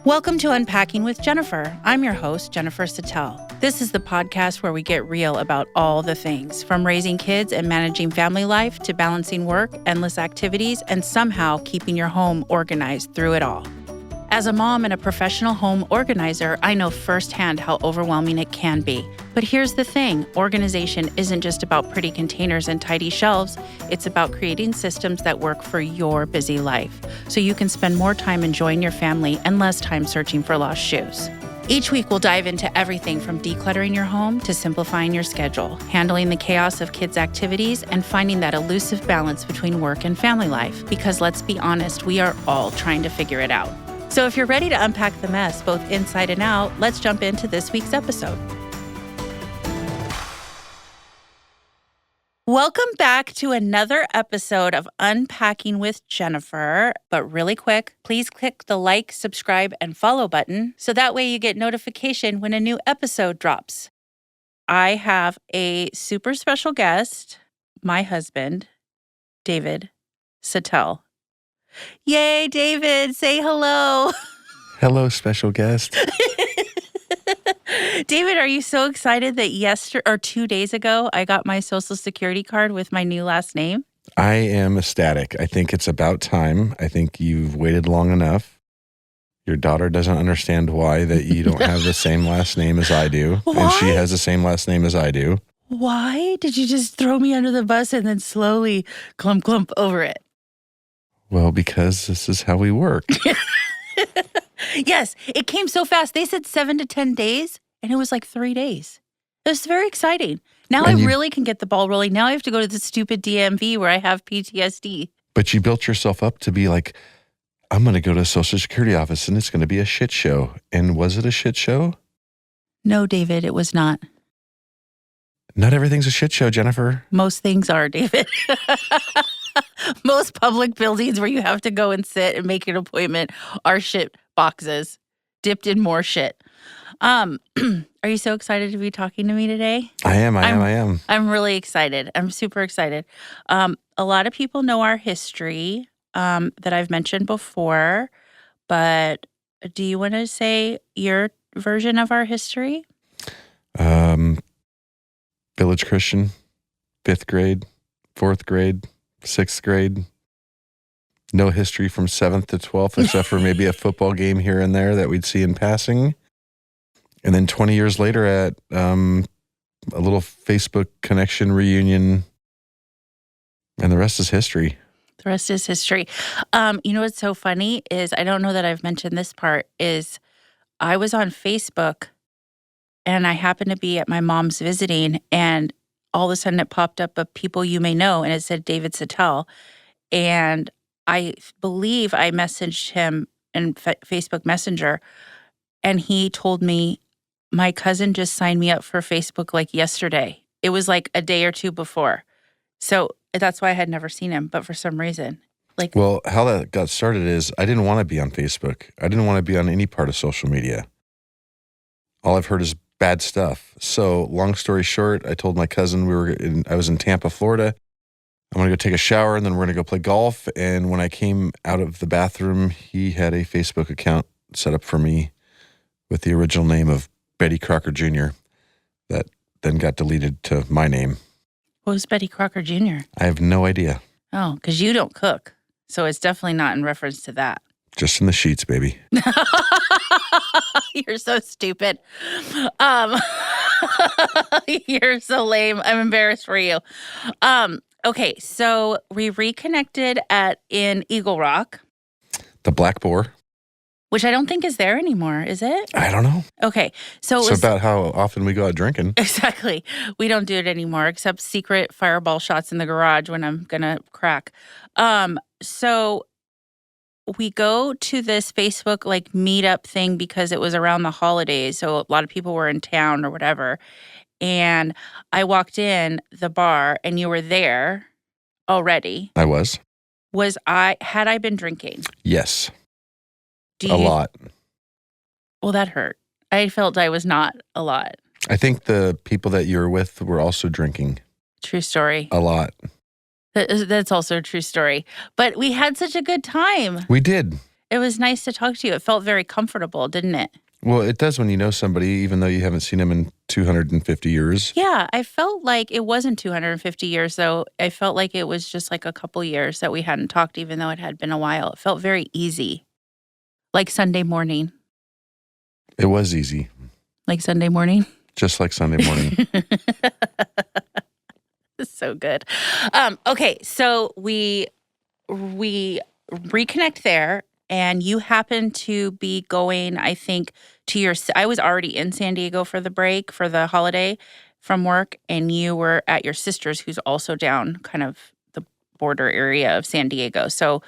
Welcome to Unpacking with Jennifer. I'm your host, Jennifer Sattel. This is the podcast where we get real about all the things, from raising kids and managing family life to balancing work, endless activities, and somehow keeping your home organized through it all. As a mom and a professional home organizer, I know firsthand how overwhelming it can be. But here's the thing, organization isn't just about pretty containers and tidy shelves. It's about creating systems that work for your busy life, so you can spend more time enjoying your family and less time searching for lost shoes. Each week, we'll dive into everything from decluttering your home to simplifying your schedule, handling the chaos of kids' activities, and finding that elusive balance between work and family life. Because let's be honest, we are all trying to figure it out. So if you're ready to unpack the mess, both inside and out, let's jump into this week's episode. Welcome back to another episode of Unpacking with Jennifer. But really quick, please click the like, subscribe, and follow button so that way you get notification when a new episode drops. I have a super special guest, my husband, David Sattel. Yay, David, say hello. Hello, special guest. David, are you so excited that 2 days ago, I got my Social Security card with my new last name? I am ecstatic. I think it's about time. I think you've waited long enough. Your daughter doesn't understand why that you don't have the same last name as I do. Why? And she has the same last name as I do. Why did you just throw me under the bus and then slowly clump over it? Well, because this is how we work. Yes, it came so fast. They said 7 to 10 days, and it was like 3 days. It was very exciting. Now I really can get the ball rolling. Now I have to go to the stupid DMV where I have PTSD. But you built yourself up to be like, I'm going to go to a Social Security office, and it's going to be a shit show. And was it a shit show? No, David, it was not. Not everything's a shit show, Jennifer. Most things are, David. Most public buildings where you have to go and sit and make an appointment are shit boxes dipped in more shit. Are you so excited to be talking to me today? I am. I'm really excited. I'm super excited. A lot of people know our history that I've mentioned before, but do you want to say your version of our history? Village Christian, 5th grade, 4th grade, 6th grade. No history from 7th to 12th, except for maybe a football game here and there that we'd see in passing. And then 20 years later at a little Facebook connection reunion. And the rest is history. The rest is history. You know what's so funny is, I don't know that I've mentioned this part, is I was on Facebook and I happened to be at my mom's visiting, and all of a sudden it popped up of people you may know, and it said David Sattel. And I believe I messaged him in Facebook Messenger, and he told me, my cousin just signed me up for Facebook like yesterday. It was like a day or two before. So that's why I had never seen him, but for some reason. Well, how that got started is I didn't want to be on Facebook. I didn't want to be on any part of social media. All I've heard is bad stuff. So long story short, I told my cousin I was in Tampa, Florida. I'm going to go take a shower, and then we're going to go play golf. And when I came out of the bathroom, he had a Facebook account set up for me with the original name of Betty Crocker Jr. that then got deleted to my name. What was Betty Crocker Jr.? I have no idea. Oh, because you don't cook. So it's definitely not in reference to that. Just in the sheets, baby. You're so stupid. You're so lame. I'm embarrassed for you. Okay, so we reconnected in Eagle Rock. The Black Boar. Which I don't think is there anymore, is it? I don't know. Okay, so it's about how often we go out drinking. Exactly. We don't do it anymore, except secret fireball shots in the garage when I'm going to crack. So we go to this Facebook meetup thing because it was around the holidays. So a lot of people were in town or whatever. And I walked in the bar and you were there already. I was. Had I been drinking? Yes. A lot. Well, that hurt. I felt I was not a lot. I think the people that you were with were also drinking. True story. A lot. That's also a true story. But we had such a good time. We did. It was nice to talk to you. It felt very comfortable, didn't it? Well, it does when you know somebody, even though you haven't seen them in 250 years. Yeah, I felt like it wasn't 250 years, though. I felt like it was just like a couple years that we hadn't talked, even though it had been a while. It felt very easy, like Sunday morning. It was easy. Like Sunday morning? Just like Sunday morning. So good. Okay, so we reconnect there, and you happen to be going, I think, I was already in San Diego for the break, for the holiday from work, and you were at your sister's, who's also down kind of the border area of San Diego. So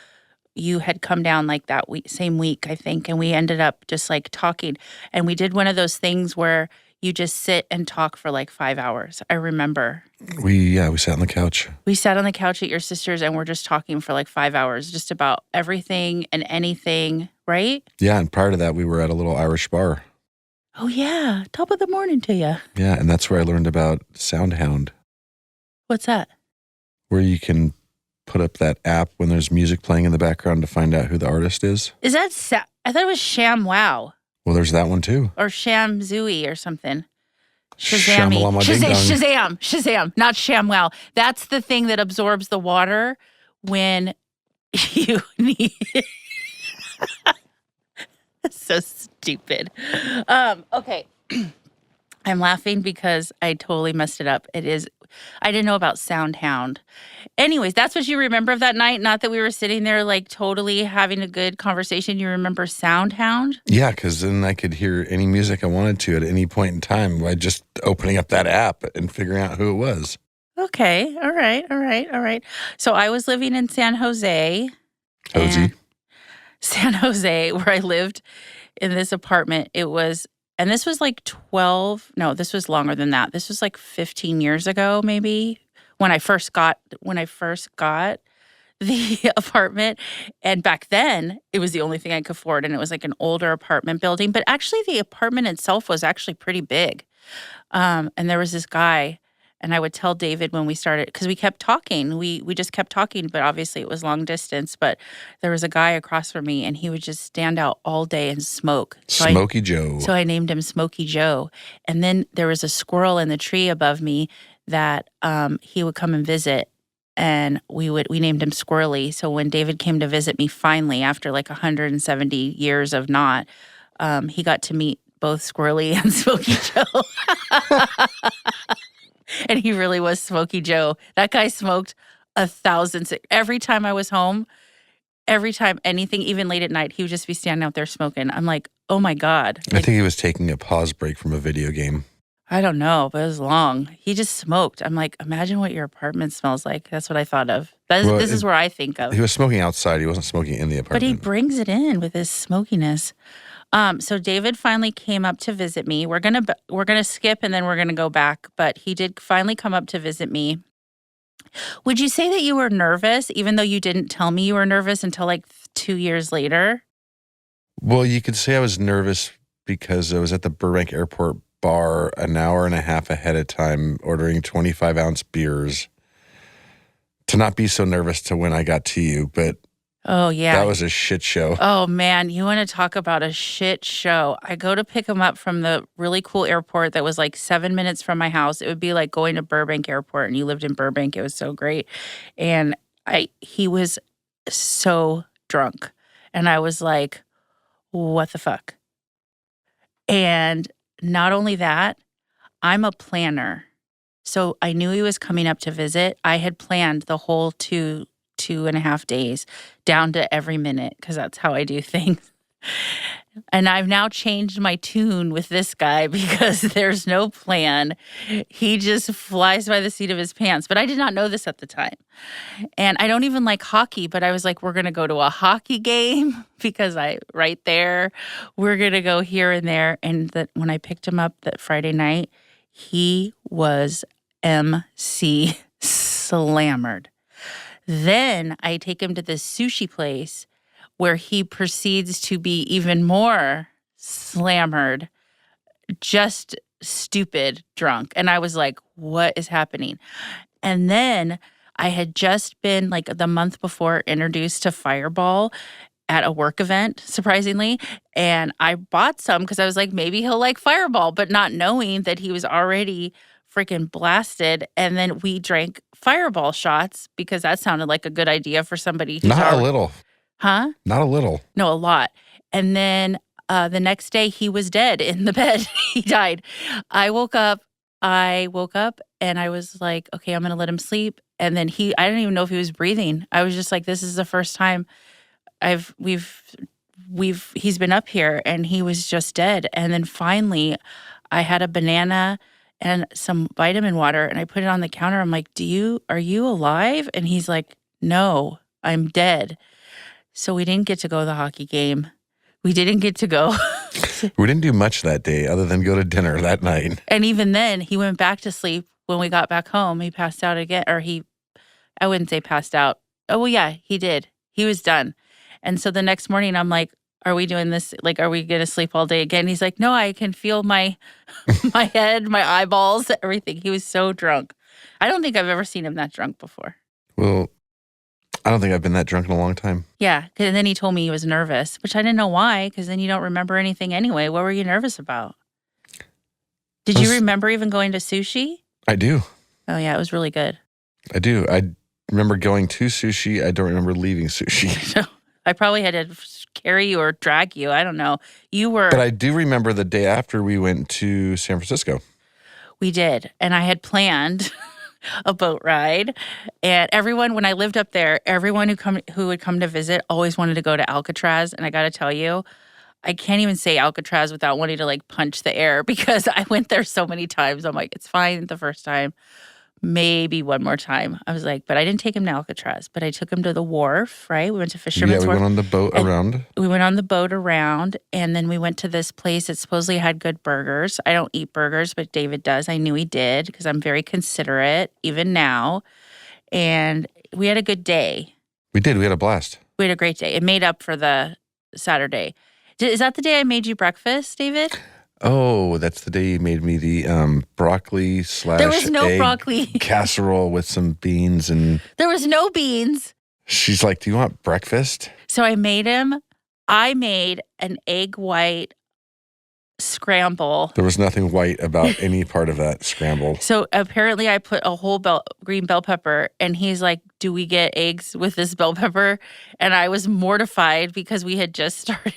you had come down like that same week, I think, and we ended up just like talking. And we did one of those things where you just sit and talk for like 5 hours. I remember. We sat on the couch. We sat on the couch at your sister's and we're just talking for like 5 hours, just about everything and anything, right? Yeah, and prior to that, we were at a little Irish bar. Oh, yeah. Top of the morning to you. Yeah, and that's where I learned about SoundHound. What's that? Where you can put up that app when there's music playing in the background to find out who the artist is. Is that I thought it was ShamWow. Well, there's that one too. Or Shamzooey or something. Shamalama ding dong. Shazam, not ShamWow. That's the thing that absorbs the water when you need. So stupid. Okay. I'm laughing because I totally messed it up. I didn't know about SoundHound. Anyways, that's what you remember of that night? Not that we were sitting there like totally having a good conversation. You remember SoundHound? Yeah, because then I could hear any music I wanted to at any point in time by just opening up that app and figuring out who it was. Okay. All right. So I was living in San Jose. San Jose, where I lived in this apartment. And this was like this was longer than that. This was like 15 years ago, maybe, when I first got the apartment. And back then, it was the only thing I could afford. And it was like an older apartment building. But actually, the apartment itself was actually pretty big. And there was this guy, and I would tell David when we started, because we kept talking. We just kept talking, but obviously it was long distance. But there was a guy across from me, and he would just stand out all day and smoke. Smokey Joe. So I named him Smokey Joe. And then there was a squirrel in the tree above me that he would come and visit, and we named him Squirrely. So when David came to visit me finally, after like 170 years of not, he got to meet both Squirrely and Smokey Joe. And he really was Smokey Joe. That guy smoked 1,000. Every time I was home, every time anything, even late at night, he would just be standing out there smoking. I'm like, oh my God. I think he was taking a pause break from a video game. I don't know, but it was long. He just smoked. I'm like, imagine what your apartment smells like. That's what I thought of. This is where I think of. He was smoking outside. He wasn't smoking in the apartment. But he brings it in with his smokiness. So David finally came up to visit me. We're gonna skip and then we're gonna go back. But he did finally come up to visit me. Would you say that you were nervous, even though you didn't tell me you were nervous until like 2 years later? Well, you could say I was nervous because I was at the Burbank Airport bar an hour and a half ahead of time ordering 25-ounce beers to not be so nervous to when I got to you. But oh, yeah. That was a shit show. Oh, man. You want to talk about a shit show. I go to pick him up from the really cool airport that was like 7 minutes from my house. It would be like going to Burbank Airport, and you lived in Burbank. It was so great. And he was so drunk. And I was like, what the fuck? And not only that, I'm a planner. So I knew he was coming up to visit. I had planned the whole two and a half days down to every minute, because that's how I do things. And I've now changed my tune with this guy because there's no plan. He just flies by the seat of his pants. But I did not know this at the time. And I don't even like hockey, but I was like, we're going to go to a hockey game because right there, we're going to go here and there. And that when I picked him up that Friday night, he was MC slammered. Then I take him to this sushi place where he proceeds to be even more slammered, just stupid drunk. And I was like, what is happening? And then I had just been like the month before introduced to Fireball. at a work event, surprisingly. And I bought some because I was like, maybe he'll like Fireball, but not knowing that he was already freaking blasted. And then we drank Fireball shots because that sounded like a good idea for somebody who's Not a already, little. huh? Not a little. No, a lot. And then the next day he was dead in the bed. He died. I woke up and I was like, okay, I'm going to let him sleep. And then I didn't even know if he was breathing. I was just like, this is the first time he's been up here, and he was just dead. And then finally I had a banana and some vitamin water, and I put it on the counter. I'm like, are you alive? And he's like, no, I'm dead. So we didn't get to go to the hockey game. We didn't get to go. We didn't do much that day other than go to dinner that night. And even then, he went back to sleep. When we got back home, he passed out again. I wouldn't say passed out. Oh, well, yeah, he did. He was done. And so the next morning, I'm like, are we doing this? Like, are we going to sleep all day again? He's like, no, I can feel my head, my eyeballs, everything. He was so drunk. I don't think I've ever seen him that drunk before. Well, I don't think I've been that drunk in a long time. Yeah. And then he told me he was nervous, which I didn't know why, because then you don't remember anything anyway. What were you nervous about? Did you remember even going to sushi? I do. Oh, yeah. It was really good. I do. I remember going to sushi. I don't remember leaving sushi. I probably had to carry you or drag you. I don't know. But I do remember the day after we went to San Francisco. We did. And I had planned a boat ride. And everyone, when I lived up there, everyone who would come to visit always wanted to go to Alcatraz. And I got to tell you, I can't even say Alcatraz without wanting to like punch the air because I went there so many times. I'm like, it's fine the first time. Maybe one more time. I was like, but I didn't take him to Alcatraz, but I took him to the wharf, right? We went to Fisherman's Wharf. Yeah, we went on the boat around. We went on the boat around, and then we went to this place that supposedly had good burgers. I don't eat burgers, but David does. I knew he did because I'm very considerate, even now. And we had a good day. We did. We had a blast. We had a great day. It made up for the Saturday. Is that the day I made you breakfast, David? Oh, that's the day you made me the broccoli / There was no egg broccoli casserole with some beans and. There was no beans. She's like, "Do you want breakfast?" So I made an egg white scramble. There was nothing white about any part of that scramble. So apparently I put a whole green bell pepper, and he's like, do we get eggs with this bell pepper? And I was mortified because we had just started.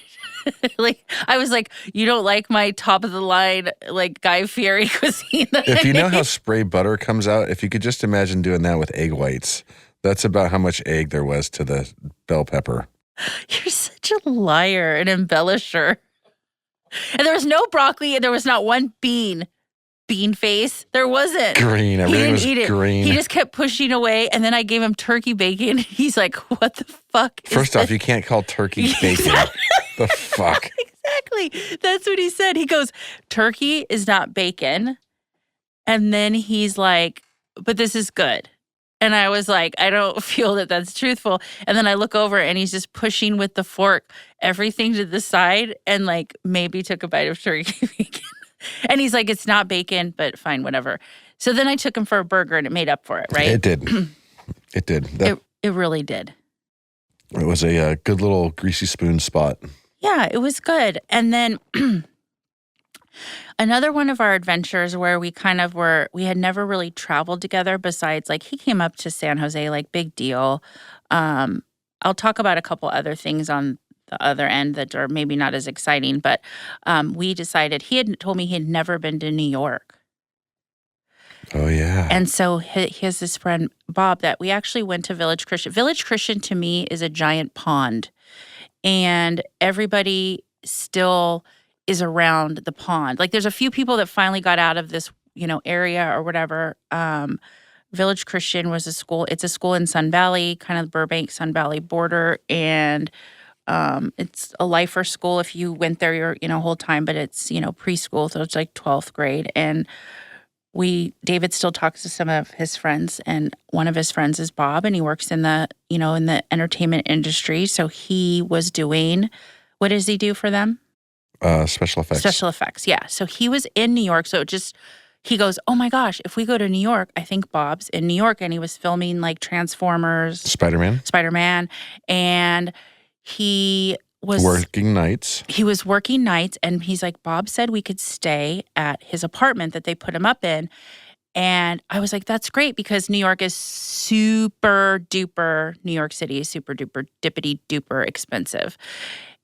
Like, I was like, you don't like my top of the line, like Guy Fieri cuisine. If you know how spray butter comes out, if you could just imagine doing that with egg whites, that's about how much egg there was to the bell pepper. You're such a liar and embellisher. And there was no broccoli, and there was not one bean face. There wasn't. Green. Everything was green. He just kept pushing away, and then I gave him turkey bacon. He's like, what the fuck is First off, you can't call turkey bacon. The fuck? Exactly. That's what he said. He goes, turkey is not bacon. And then he's like, but this is good. And I was like, I don't feel that that's truthful. And then I look over, and he's just pushing with the fork everything to the side, and like maybe took a bite of turkey bacon. And he's like, it's not bacon, but fine, whatever. So then I took him for a burger, and it made up for it, right? It did. It did. It really did. It was a good little greasy spoon spot. Yeah, it was good. And then another one of our adventures where we had never really traveled together besides, like, he came up to San Jose, like, big deal. I'll talk about a couple other things on the other end that are maybe not as exciting, but we decided, he had told me he had never been to New York. Oh, yeah. And so he has this friend, Bob, that we actually went to Village Christian. Village Christian to me is a giant pond, and everybody still is around the pond. Like, there's a few people that finally got out of this, area or whatever. Village Christian was a school. It's a school in Sun Valley, kind of Burbank, Sun Valley border, and it's a lifer school. If you went there your whole time, but it's preschool, so it's like 12th grade. And David still talks to some of his friends, and one of his friends is Bob, and he works in the in the entertainment industry. So he was doing, what does he do for them? Special effects. Special effects, yeah. So he was in New York. So he goes, oh my gosh, if we go to New York, I think Bob's in New York, and he was filming like Transformers, Spider-Man, and he was Working nights. He was working nights, and he's like, Bob said we could stay at his apartment that they put him up in. And I was like, that's great, because New York is super duper, New York City is super duper, dippity duper expensive.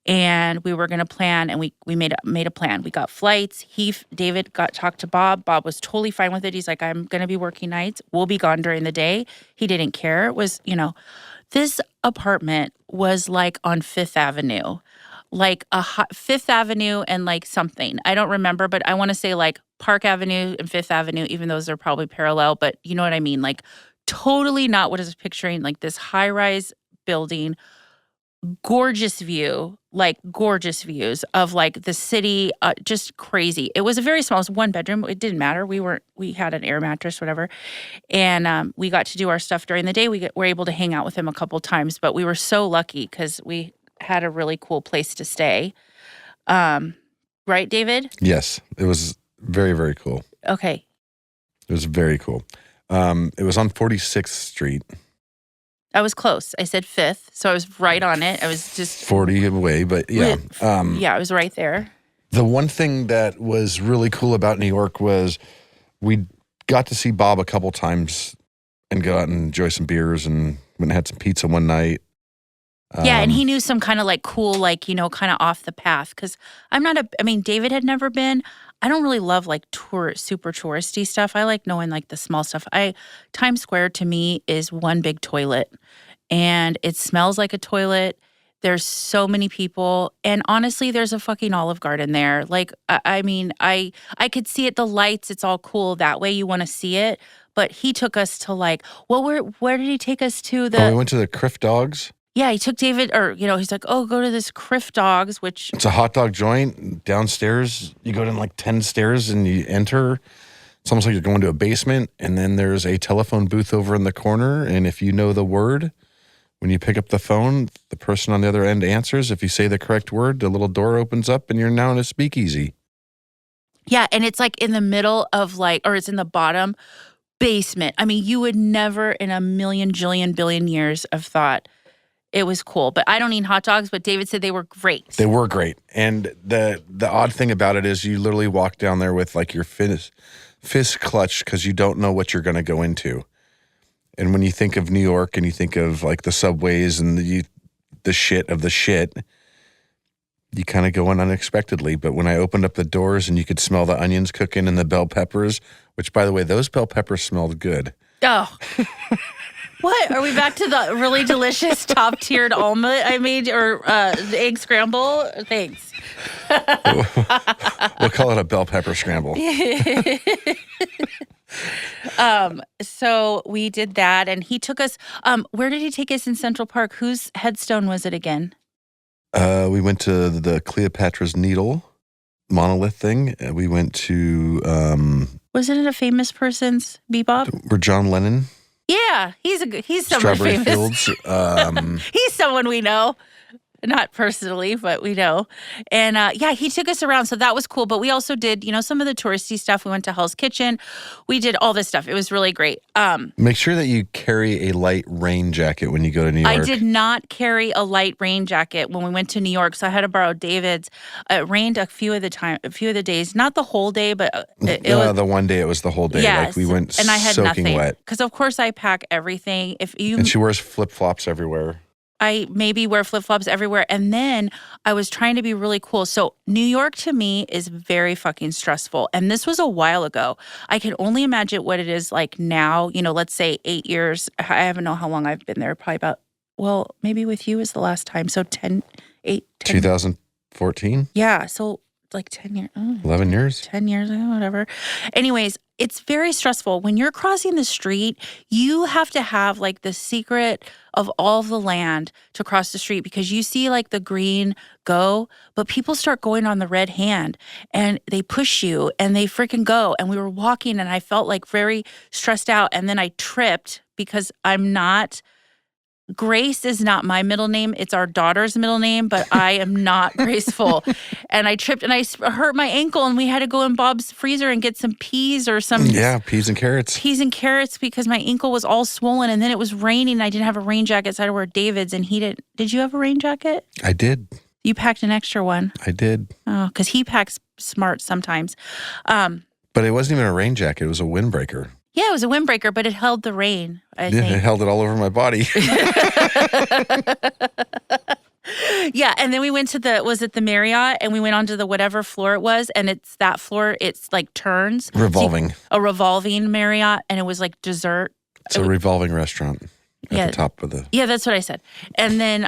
And we were going to plan, and we made a plan. We got flights. David talked to Bob. Bob was totally fine with it. He's like, I'm going to be working nights. We'll be gone during the day. He didn't care. It was, this apartment was like on Fifth Avenue, like Fifth Avenue and like something. I don't remember, but I want to say like Park Avenue and Fifth Avenue, even those are probably parallel, but you know what I mean? Like totally not what I was picturing, like this high-rise building, gorgeous gorgeous views of like the city, just crazy. It was a very small, it was one bedroom. It didn't matter. We had an air mattress, whatever. And we got to do our stuff during the day. We were able to hang out with him a couple times, but we were so lucky because we had a really cool place to stay. Right, David? Yes, it was very, very cool. Okay. It was very cool. It was on 46th Street. I was close. I said 5th, so I was right on it. I was just 40 away, but yeah. Yeah, I was right there. The one thing that was really cool about New York was we got to see Bob a couple times and go out and enjoy some beers, and went and had some pizza one night. Yeah, and he knew some kind of like cool, like, kind of off the path. Because David had never been. I don't really love like super touristy stuff. I like knowing like the small stuff. Times Square to me is one big toilet, and it smells like a toilet. There's so many people, and honestly, there's a fucking Olive Garden there. Like, I could see it. The lights, it's all cool. That way, you want to see it. But he took us to like, where did he take us to? We went to the Criff Dogs. Yeah, he took David, he's like, oh, go to this Criff Dogs, which... It's a hot dog joint. Downstairs, you go down like 10 stairs and you enter. It's almost like you're going to a basement. And then there's a telephone booth over in the corner. And if you know the word, when you pick up the phone, the person on the other end answers. If you say the correct word, the little door opens up and you're now in a speakeasy. Yeah, and it's like in the middle of it's in the bottom basement. I mean, you would never in a million, jillion, billion years have thought... It was cool, but I don't eat hot dogs, but David said they were great. They were great. And the odd thing about it is you literally walk down there with like your fist clutched because you don't know what you're going to go into. And when you think of New York and you think of like the subways and the shit of the shit, you kind of go in unexpectedly. But when I opened up the doors and you could smell the onions cooking and the bell peppers, which by the way, those bell peppers smelled good. Oh. What? Are we back to the really delicious top-tiered omelet I made, or egg scramble? Thanks. We'll call it a bell pepper scramble. So we did that, and he took us, where did he take us in Central Park? Whose headstone was it again? We went to the Cleopatra's Needle monolith thing. We went to... Wasn't it a famous person's bebop? Where John Lennon... Yeah, he's someone Strawberry famous. Fields. He's someone we know. Not personally, but we know. And he took us around. So that was cool. But we also did, some of the touristy stuff. We went to Hell's Kitchen. We did all this stuff. It was really great. Make sure that you carry a light rain jacket when you go to New York. I did not carry a light rain jacket when we went to New York. So I had to borrow David's. It rained a few of the days. Not the whole day, but it was the one day it was the whole day. Yeah, like we went and I had soaking nothing. wet. Because of course I pack everything. And she wears flip-flops everywhere. I maybe wear flip-flops everywhere. And then I was trying to be really cool. So New York to me is very fucking stressful. And this was a while ago. I can only imagine what it is like now. Let's say 8 years. I don't know how long I've been there. Probably about, maybe with you is the last time. So 10. 2014? Yeah. So like 10 years. 11 years? 10 years ago, whatever. Anyways, it's very stressful. When you're crossing the street, you have to have like the secret of all the land to cross the street, because you see like the green go, but people start going on the red hand and they push you and they freaking go. And we were walking and I felt like very stressed out. And then I tripped because I'm not Grace is not my middle name. It's our daughter's middle name, but I am not graceful. And I tripped and I hurt my ankle, and we had to go in Bob's freezer and get some peas or some... Yeah, peas and carrots. Peas and carrots because my ankle was all swollen, and then it was raining, and I didn't have a rain jacket, so I had to wear David's, and he didn't. Did you have a rain jacket? I did. You packed an extra one. I did. Oh, because he packs smart sometimes. But it wasn't even a rain jacket. It was a windbreaker. Yeah, it was a windbreaker, but it held the rain, I think. It held it all over my body. Yeah, and then we went to the Marriott, and we went onto the whatever floor it was, and it's that floor, it's like turns. Revolving. A revolving Marriott, and it was like dessert. It's a revolving restaurant at the top of the... Yeah, that's what I said. And then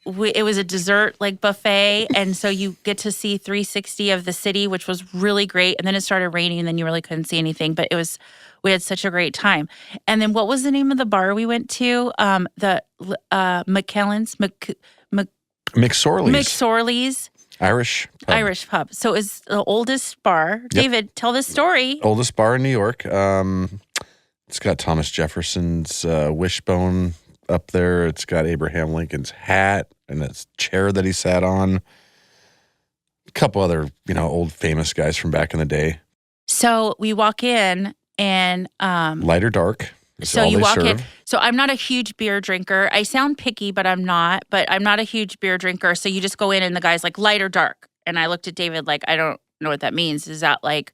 it was a dessert like buffet, and so you get to see 360 of the city, which was really great. And then it started raining, and then you really couldn't see anything, but we had such a great time. And then what was the name of the bar we went to? The McKellen's, McSorley's. McSorley's. Irish pub. So it's the oldest bar. Yep. David, tell this story. Oldest bar in New York. It's got Thomas Jefferson's wishbone up there. It's got Abraham Lincoln's hat and its chair that he sat on. A couple other, old famous guys from back in the day. So we walk in and... light or dark. So you walk in. So I'm not a huge beer drinker. I sound picky, but I'm not. But I'm not a huge beer drinker. So you just go in and the guy's like, light or dark. And I looked at David like, I don't know what that means. Is that like,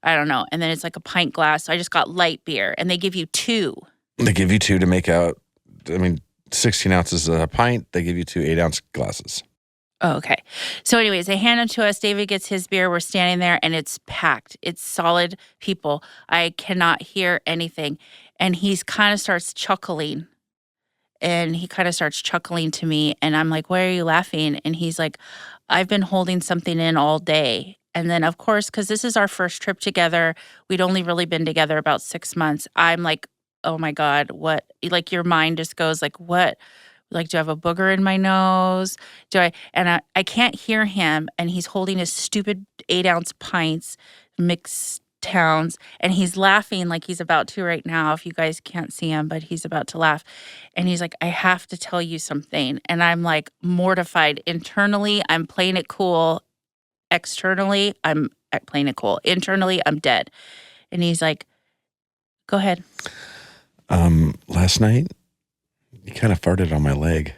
I don't know. And then it's like a pint glass. So I just got light beer. And they give you two. They give you two to make out. 16 ounces a pint. They give you 2 8-ounce glasses. Oh, okay. So anyways, they hand them to us. David gets his beer. We're standing there and it's packed. It's solid people. I cannot hear anything. And he kind of starts chuckling. And he kind of starts chuckling to me. And I'm like, why are you laughing? And he's like, I've been holding something in all day. And then, of course, because this is our first trip together, we'd only really been together about 6 months. I'm like, oh my God, what? Like your mind just goes like, what? Like, do I have a booger in my nose? And I can't hear him. And he's holding his stupid 8-ounce pints, mixed towns. And he's laughing like he's about to right now. If you guys can't see him, but he's about to laugh. And he's like, I have to tell you something. And I'm like mortified. Internally, I'm playing it cool. Externally, I'm playing it cool. Internally, I'm dead. And he's like, go ahead. Last night, you kind of farted on my leg.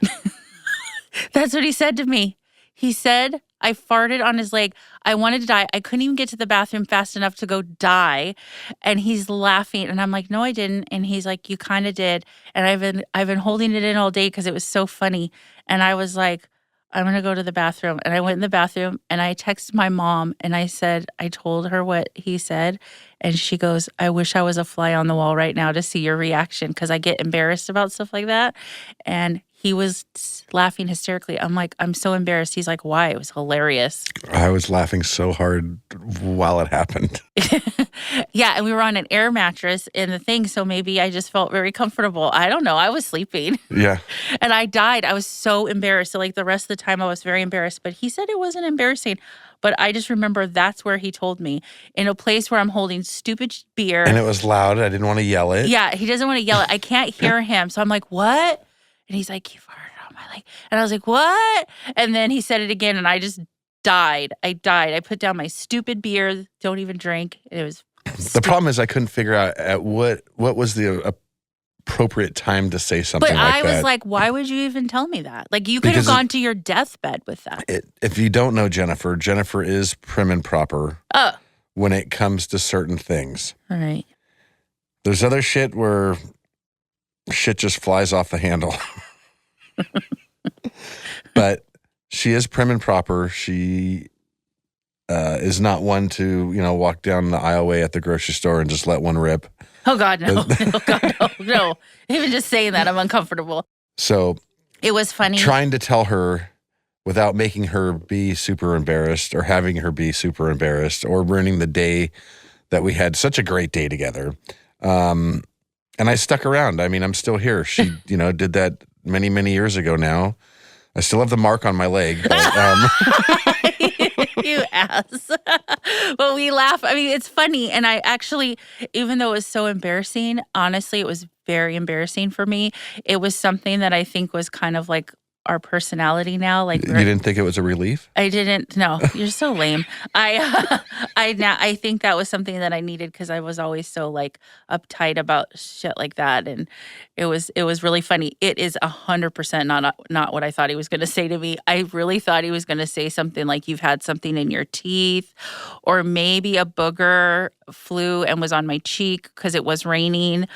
That's what he said to me. He said, I farted on his leg. I wanted to die. I couldn't even get to the bathroom fast enough to go die. And he's laughing. And I'm like, no, I didn't. And he's like, you kind of did. And I've been holding it in all day because it was so funny. And I was like, I'm going to go to the bathroom. And I went in the bathroom and I texted my mom and I told her what he said. And she goes, I wish I was a fly on the wall right now to see your reaction because I get embarrassed about stuff like that. And he was laughing hysterically. I'm like, I'm so embarrassed. He's like, why? It was hilarious. I was laughing so hard while it happened. Yeah, and we were on an air mattress in the thing, so maybe I just felt very comfortable. I don't know. I was sleeping. Yeah. And I died. I was so embarrassed. So like the rest of the time I was very embarrassed. But he said it wasn't embarrassing. But I just remember that's where he told me, in a place where I'm holding stupid beer. And it was loud. I didn't want to yell it. Yeah, he doesn't want to yell it. I can't hear him. So I'm like, what? And he's like, you farted on my leg. And I was like, what? And then he said it again, and I just died. I died. I put down my stupid beer, don't even drink. It was stupid. The problem is I couldn't figure out at what was the appropriate time to say something like that. But I was like, why would you even tell me that? Like, you could have gone to your deathbed with that. If you don't know Jennifer is prim and proper when it comes to certain things. All right. There's other shit where shit just flies off the handle. But she is prim and proper. She is not one to, walk down the aisleway at the grocery store and just let one rip. Oh, God, no. Oh, God, no. Even just saying that, I'm uncomfortable. So it was funny. Trying to tell her without making her be super embarrassed or having her be super embarrassed or ruining the day that we had such a great day together. And I stuck around. I mean, I'm still here. She, did that many, many years ago now. I still have the mark on my leg. But, You ass. But we laugh. I mean, it's funny. And I actually, even though it was so embarrassing, honestly, it was very embarrassing for me. It was something that I think was kind of like our personality now. Like You didn't think it was a relief? I didn't. No, you're so lame. I think that was something that I needed because I was always so like uptight about shit like that, and it was really funny. It is 100% not what I thought he was going to say to me. I really thought he was going to say something like you've had something in your teeth, or maybe a booger flew and was on my cheek because it was raining.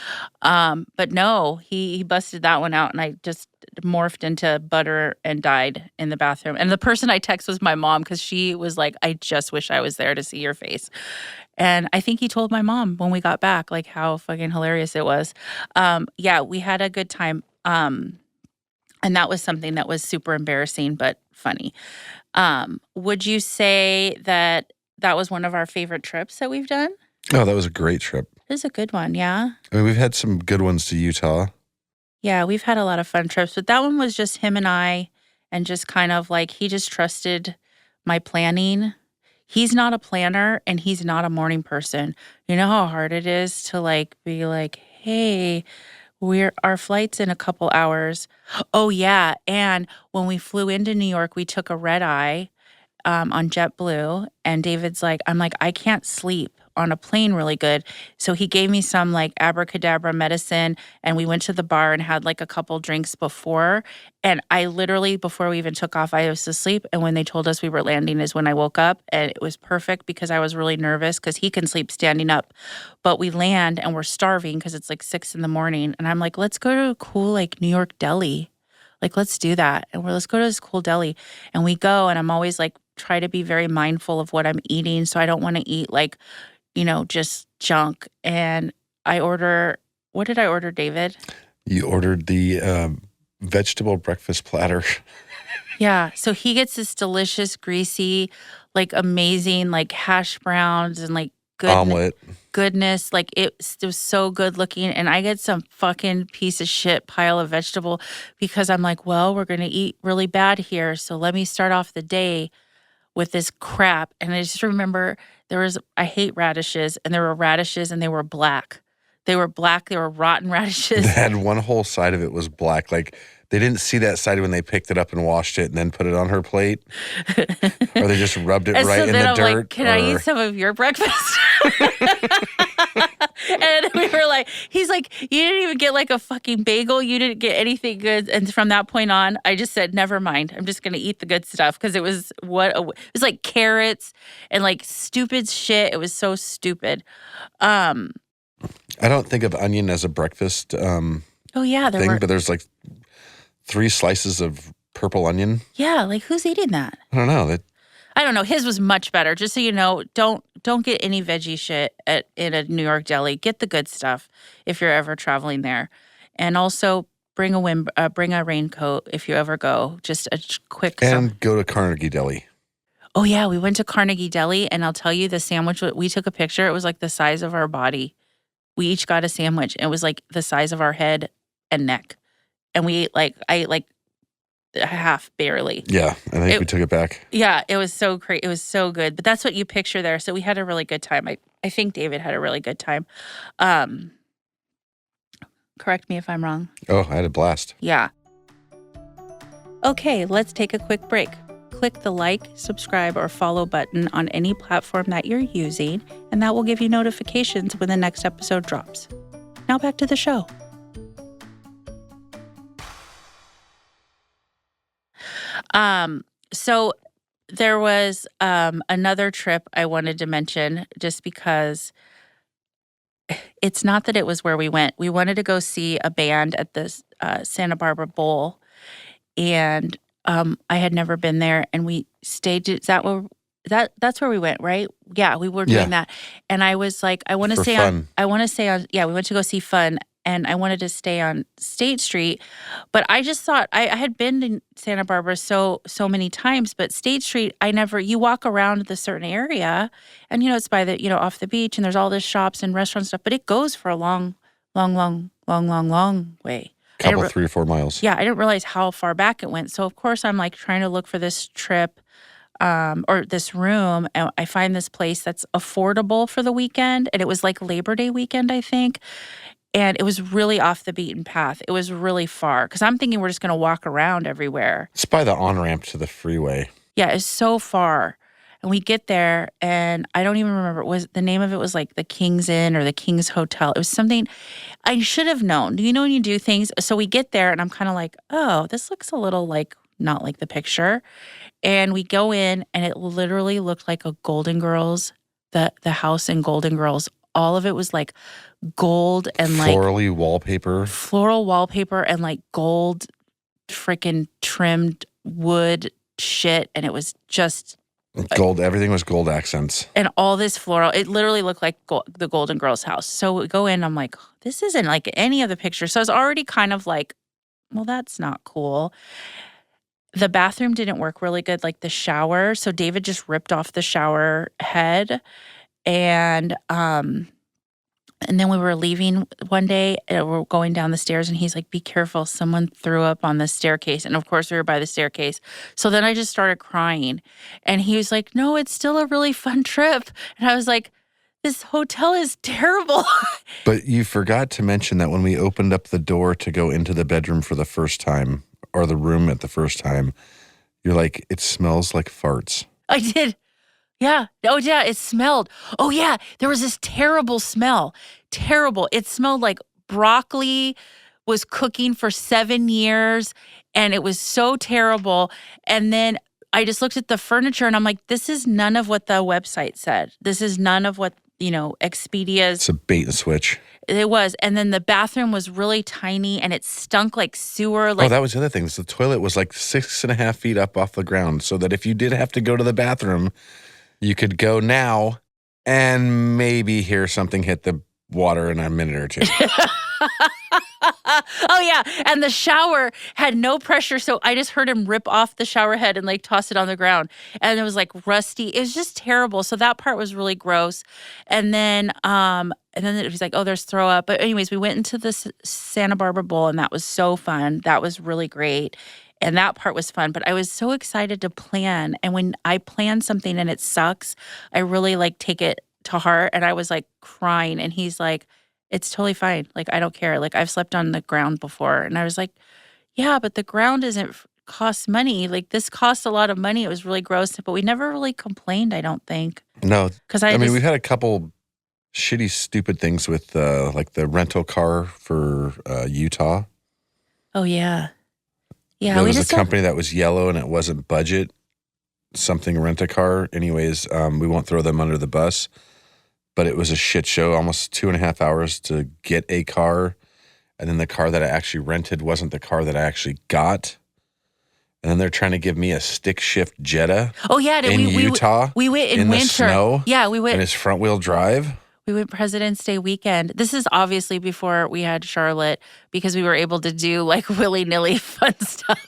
But no, he busted that one out, and I just morphed into butter and died in the bathroom. And the person I text was my mom because she was like, I just wish I was there to see your face. And I think he told my mom when we got back, like how fucking hilarious it was. Yeah, we had a good time. And that was something that was super embarrassing, but funny. Would you say that that was one of our favorite trips that we've done? Oh, that was a great trip. It was a good one, yeah. I mean, we've had some good ones to Utah. Yeah, we've had a lot of fun trips, but that one was just him and I, and just kind of like he just trusted my planning. He's not a planner and he's not a morning person. You know how hard it is to like be like, hey, our flight's in a couple hours. Oh yeah, and when we flew into New York, we took a red eye on JetBlue, and David's like, I'm like, I can't sleep on a plane really good. So he gave me some like abracadabra medicine, and we went to the bar and had like a couple drinks before. And I literally, before we even took off, I was asleep. And when they told us we were landing is when I woke up, and it was perfect because I was really nervous because he can sleep standing up. But we land and we're starving because it's like 6 a.m. And I'm like, let's go to a cool like New York deli. Like, let's do that. And let's go to this cool deli. And we go, and I'm always like, try to be very mindful of what I'm eating. So I don't want to eat like, just junk. And what did I order, David? You ordered the vegetable breakfast platter. Yeah. So he gets this delicious, greasy, like amazing, like hash browns and like Omelet. goodness. Like it was so good looking. And I get some fucking piece of shit pile of vegetable because I'm like, well, we're going to eat really bad here. So let me start off the day with this crap. And I just remember I hate radishes, and there were radishes and they were black. They were black. They were rotten radishes. They had one whole side of it was black. Like they didn't see that side when they picked it up and washed it and then put it on her plate. Or they just rubbed it right in the I'm dirt. Like, can I eat some of your breakfast? And we were like, he's like, you didn't even get like a fucking bagel. You didn't get anything good. And from that point on, I just said, never mind. I'm just going to eat the good stuff. Because it was it was like carrots and like stupid shit. It was so stupid. I don't think of onion as a breakfast oh yeah, thing, but there's like 3 slices of purple onion. Yeah, like who's eating that? I don't know. I don't know. His was much better. Just so you know, don't get any veggie shit in a New York deli. Get the good stuff if you're ever traveling there, and also bring a raincoat if you ever go. Just a quick go to Carnegie Deli. Oh yeah, we went to Carnegie Deli, and I'll tell you, the sandwich. We took a picture. It was like the size of our body. We each got a sandwich. And it was like the size of our head and neck, and I ate like half barely. Yeah, I think we took it back. Yeah, it was so great. It was so good. But that's what you picture there. So we had a really good time. I think David had a really good time. Correct me if I'm wrong. Oh, I had a blast. Yeah. Okay, let's take a quick break. Click the like, subscribe, or follow button on any platform that you're using, and that will give you notifications when the next episode drops. Now back to the show. So there was another trip I wanted to mention just because it's not that it was where we went. We wanted to go see a band at the Santa Barbara Bowl, and I had never been there, and we stayed. That's where we went, right? Yeah, we were doing that. And I was like, we went to go see Fun. And I wanted to stay on State Street, but I just thought I had been in Santa Barbara so many times, but State Street, you walk around the certain area, and it's by the off the beach, and there's all this shops and restaurant stuff, but it goes for a long way. 3 or 4 miles. Yeah, I didn't realize how far back it went. So of course I'm like trying to look for this trip. or this room, and I find this place that's affordable for the weekend. And it was like Labor Day weekend, I think. And it was really off the beaten path. It was really far because I'm thinking we're just going to walk around everywhere. It's by the on-ramp to the freeway. Yeah, it's so far. And we get there, and I don't even remember. The name of it was like the King's Inn or the King's Hotel. It was something I should have known. Do you know when you do things? So we get there, and I'm kind of like, oh, this looks a little like not like the picture. And we go in, and it literally looked like a Golden Girls, the house in Golden Girls. All of it was like gold and like floral wallpaper and like gold freaking trimmed wood shit. And it was just gold. Everything was gold accents. And all this floral, it literally looked like the Golden Girls house. So we go in, I'm like, this isn't like any of the pictures. So I was already kind of like, well, that's not cool. The bathroom didn't work really good, like the shower. So David just ripped off the shower head. And then we were leaving one day, we're going down the stairs, and he's like, be careful, someone threw up on the staircase. And of course, we were by the staircase. So then I just started crying. And he was like, no, it's still a really fun trip. And I was like, this hotel is terrible. But you forgot to mention that when we opened up the door to go into the bedroom for the first time, or the room at the first time, you're like, it smells like farts. I did. Yeah. Oh, yeah. It smelled. Oh, yeah. There was this terrible smell. Terrible. It smelled like broccoli was cooking for 7 years, and it was so terrible. And then I just looked at the furniture, and I'm like, this is none of what the website said. This is none of what, Expedia's. It's a bait and switch. It was. And then the bathroom was really tiny, and it stunk like sewer. Oh, that was the other thing. The toilet was like 6.5 feet up off the ground, so that if you did have to go to the bathroom, you could go now and maybe hear something hit the water in a minute or two. Oh, yeah. And the shower had no pressure. So I just heard him rip off the shower head and like toss it on the ground. And it was like rusty. It was just terrible. So that part was really gross. And then it was like, oh, there's throw up. But anyways, we went into the Santa Barbara Bowl, and that was so fun. That was really great. And that part was fun, but I was so excited to plan. And when I plan something and it sucks, I really like take it to heart. And I was like crying, and he's like, it's totally fine. Like, I don't care. Like, I've slept on the ground before. And I was like, yeah, but the ground doesn't cost money. Like, this cost a lot of money. It was really gross, but we never really complained, I don't think. No. Because I mean, we've had a couple shitty, stupid things with like the rental car for Utah. Oh, yeah. Yeah, there was a company that was yellow and it wasn't budget, something rent-a-car. Anyways, we won't throw them under the bus, but it was a shit show, almost 2.5 hours to get a car. And then the car that I actually rented wasn't the car that I actually got. And then they're trying to give me a stick shift Jetta. Oh, yeah. In Utah. We went in winter. The snow. Yeah, we went. And it's front-wheel drive. We went President's Day weekend. This is obviously before we had Charlotte, because we were able to do like willy-nilly fun stuff.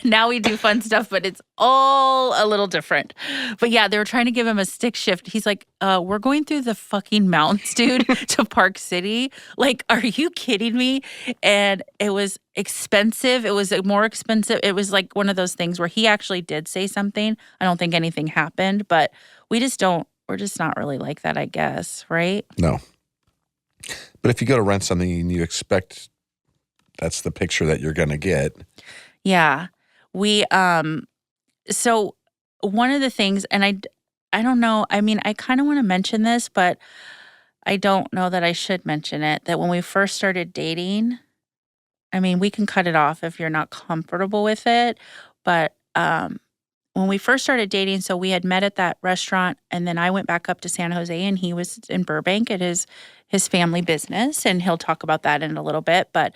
Now we do fun stuff, but it's all a little different. But yeah, they were trying to give him a stick shift. He's like, we're going through the fucking mountains, dude, to Park City. Like, are you kidding me? And it was expensive. It was more expensive. It was like one of those things where he actually did say something. I don't think anything happened, but we're just not really like that, I guess, right? No. But if you go to rent something and you expect that's the picture that you're going to get. Yeah. So one of the things, and I don't know, I mean, I kind of want to mention this, but I don't know that I should mention it, that when we first started dating, I mean, we can cut it off if you're not comfortable with it, but when we first started dating, so we had met at that restaurant, and then I went back up to San Jose, and he was in Burbank at his family business, and he'll talk about that in a little bit, but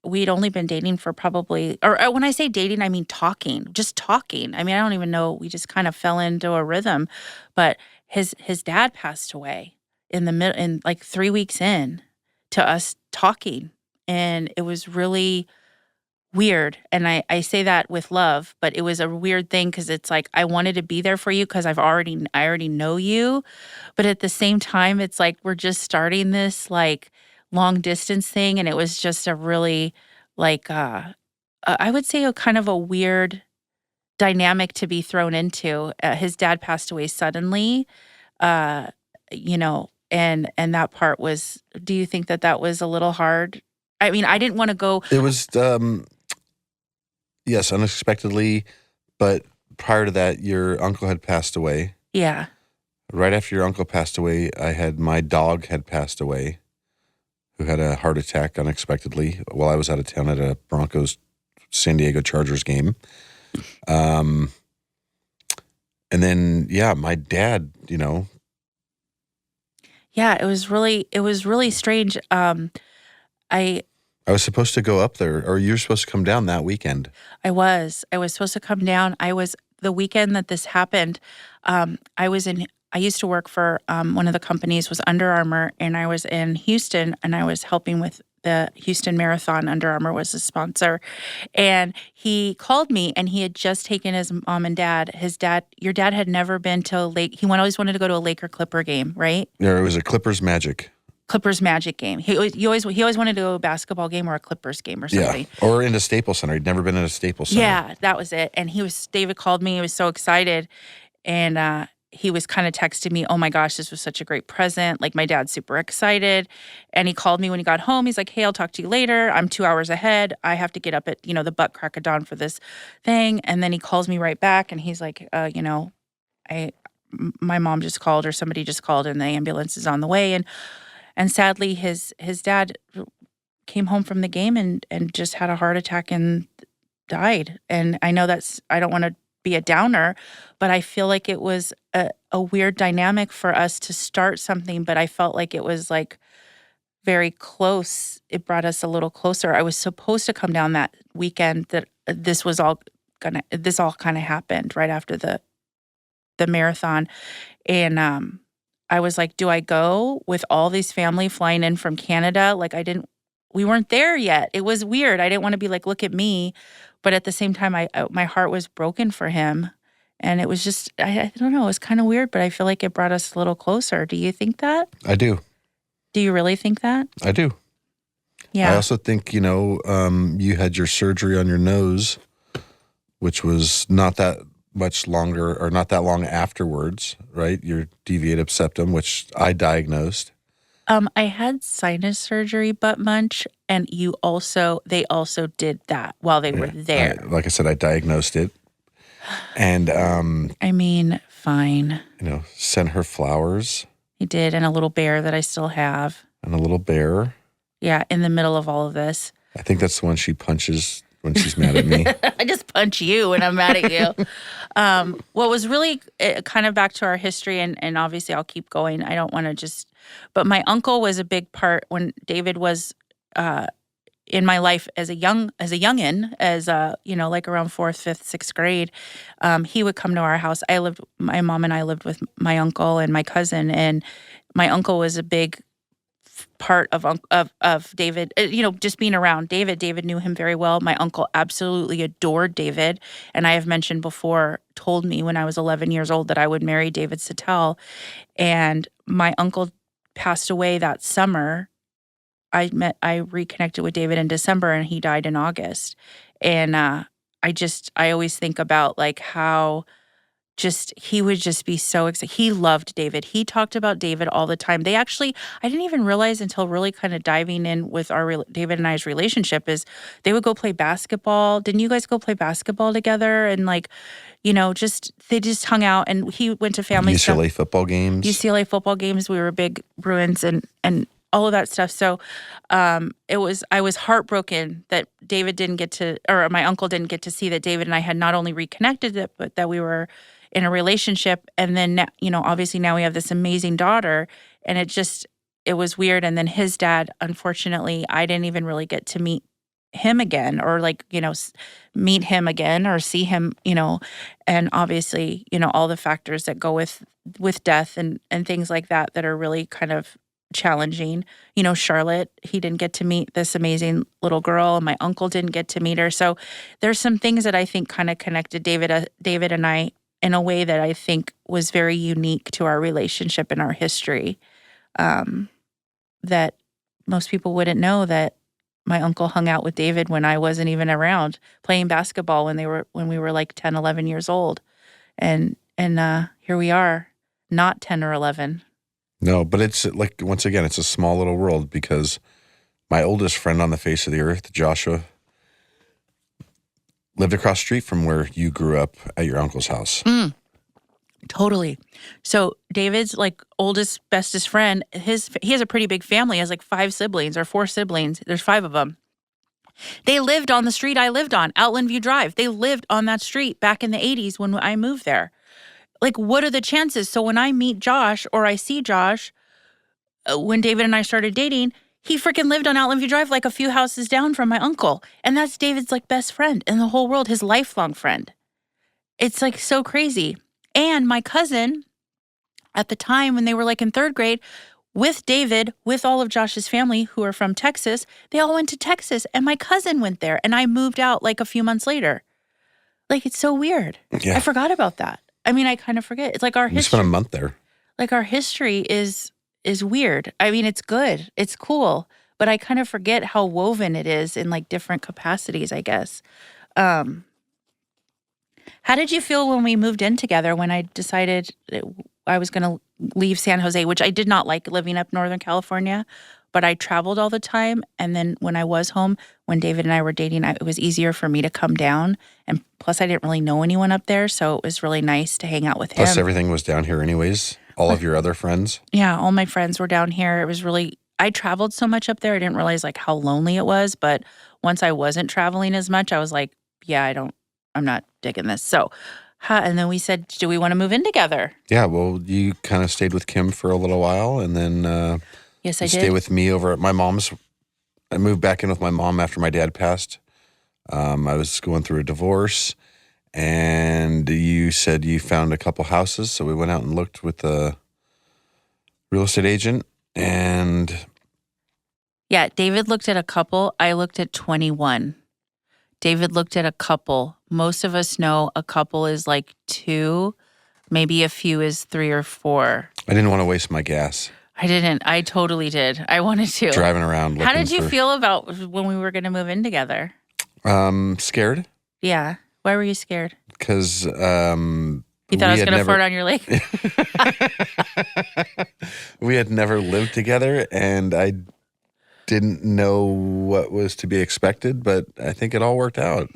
we'd only been dating for probably, or when I say dating, I mean just talking. I mean, I don't even know, we just kind of fell into a rhythm, but his dad passed away in like 3 weeks in to us talking, and it was really weird. And I say that with love, but it was a weird thing because it's like I wanted to be there for you because I already know you, but at the same time, it's like we're just starting this like long distance thing, and it was just a really like I would say a kind of a weird dynamic to be thrown into. His dad passed away suddenly, and that part was. Do you think that was a little hard? I mean, I didn't want to go. It was, yes, unexpectedly, but prior to that, your uncle had passed away. Yeah. Right after your uncle passed away, my dog had passed away, who had a heart attack unexpectedly while I was out of town at a Broncos San Diego Chargers game. And then, my dad, Yeah, it was really strange. I was supposed to go up there, or you were supposed to come down that weekend. I was supposed to come down. The weekend that this happened. I used to work for one of the companies was Under Armour, and I was in Houston, and I was helping with the Houston Marathon. Under Armour was a sponsor, and he called me, and he had just taken his mom and dad. Your dad had never been to a Lake. He always wanted to go to a Laker Clipper game, right? Yeah, it was a Clippers Magic game. He always wanted to go to a basketball game or a Clippers game or something. Yeah, or into Staples Center. He'd never been in a Staples Center. Yeah, that was it. And David called me. He was so excited, and he was kind of texting me, "Oh my gosh, this was such a great present. Like, my dad's super excited." And he called me when he got home. He's like, "Hey, I'll talk to you later. I'm 2 hours ahead. I have to get up at, the butt crack of dawn for this thing." And then he calls me right back, and he's like, my mom just called, or somebody just called, and the ambulance is on the way." And sadly, his dad came home from the game and just had a heart attack and died. And I know I don't want to be a downer, but I feel like it was a weird dynamic for us to start something, but I felt like it was like very close. It brought us a little closer. I was supposed to come down that weekend that this all kind of happened right after the marathon. And I was like, do I go with all these family flying in from Canada? Like, we weren't there yet. It was weird. I didn't want to be like, look at me. But at the same time, my heart was broken for him. And it was just, I don't know, it was kind of weird, but I feel like it brought us a little closer. Do you think that? I do. Do you really think that? I do. Yeah. I also think, you had your surgery on your nose, which was not that much longer, or not that long afterwards, right? Your deviated septum, which I diagnosed. I had sinus surgery, butt munch, and they also did that while they were there. Like I said, I diagnosed it. And I mean, fine. Sent her flowers. He did, and a little bear that I still have. And a little bear. Yeah, in the middle of all of this. I think that's the one she punches when she's mad at me. I just punch you when I'm mad at you. What was really kind of back to our history, and obviously I'll keep going. I don't want to just, but my uncle was a big part when David was in my life as a youngin, like around 4th, 5th, 6th grade. He would come to our house. My mom and I lived with my uncle and my cousin, and my uncle was a big part of David, just being around David. David knew him very well. My uncle absolutely adored David. And I have mentioned before, told me when I was 11 years old that I would marry David Sattel. And my uncle passed away that summer. I reconnected with David in December, and he died in August. And I always think about like how he would just be so excited. He loved David. He talked about David all the time. I didn't even realize until really kind of diving in with David and I's relationship is they would go play basketball. Didn't you guys go play basketball together? And they just hung out, and he went to family UCLA football games. UCLA football games. We were big Bruins and all of that stuff. So I was heartbroken that David didn't get to, or my uncle didn't get to see that David and I had not only reconnected, but that we were in a relationship. And then, obviously now we have this amazing daughter, and it was weird. And then his dad, unfortunately, I didn't even really get to meet him again, or meet him again or see him, and obviously, all the factors that go with death and things like that are really kind of challenging. Charlotte, he didn't get to meet this amazing little girl, and my uncle didn't get to meet her. So there's some things that I think kind of connected David and I in a way that I think was very unique to our relationship and our history, that most people wouldn't know, that my uncle hung out with David when I wasn't even around, playing basketball when we were like 10, 11 years old. And here we are, not 10 or 11. No, but it's like, once again, it's a small little world because my oldest friend on the face of the earth, Joshua, lived across the street from where you grew up at your uncle's house. Totally. So David's like oldest, bestest friend, he has a pretty big family. He has like 5 siblings or 4 siblings. There's 5 of them. They lived on the street I lived on, Outland View Drive. They lived on that street back in the 80s when I moved there. Like, what are the chances? So when I meet Josh or I see Josh, when David and I started dating, he freaking lived on Outland View Drive like a few houses down from my uncle. And that's David's like best friend in the whole world, his lifelong friend. It's like so crazy. And my cousin, at the time when they were like in 3rd grade, with David, with all of Josh's family who are from Texas, they all went to Texas. And my cousin went there. And I moved out like a few months later. Like, it's so weird. Yeah. I forgot about that. I mean, I kind of forget. It's like our history. You spent a month there. Like our history is weird. I mean, it's good. It's cool. But I kind of forget how woven it is in like different capacities, I guess. How did you feel when we moved in together, when I decided that I was going to leave San Jose, which I did not like living up Northern California, but I traveled all the time. And then when I was home, when David and I were dating, it was easier for me to come down. And plus, I didn't really know anyone up there, so it was really nice to hang out with him. Plus, everything was down here anyways. All of your other friends. Yeah, all my friends were down here. It was really, I traveled so much up there, I didn't realize like how lonely it was. But once I wasn't traveling as much, I was like, yeah, I'm not digging this. So, and then we said, do we want to move in together? Yeah, well, you kind of stayed with Kim for a little while, and then yes, I did. Stay with me over at my mom's. I moved back in with my mom after my dad passed. I was going through a divorce, and you said you found a couple houses, so we went out and looked with a real estate agent, and yeah, David looked at a couple. I looked at 21. David looked at a couple. Most of us know a couple is like 2, maybe a few is 3 or 4. I didn't want to waste my gas. I didn't. I totally did. I wanted to. Driving around. How did you feel about when we were going to move in together? Scared. Yeah. Why were you scared? Because you thought I was going to fart on your leg? We had never lived together, and I didn't know what was to be expected, but I think it all worked out.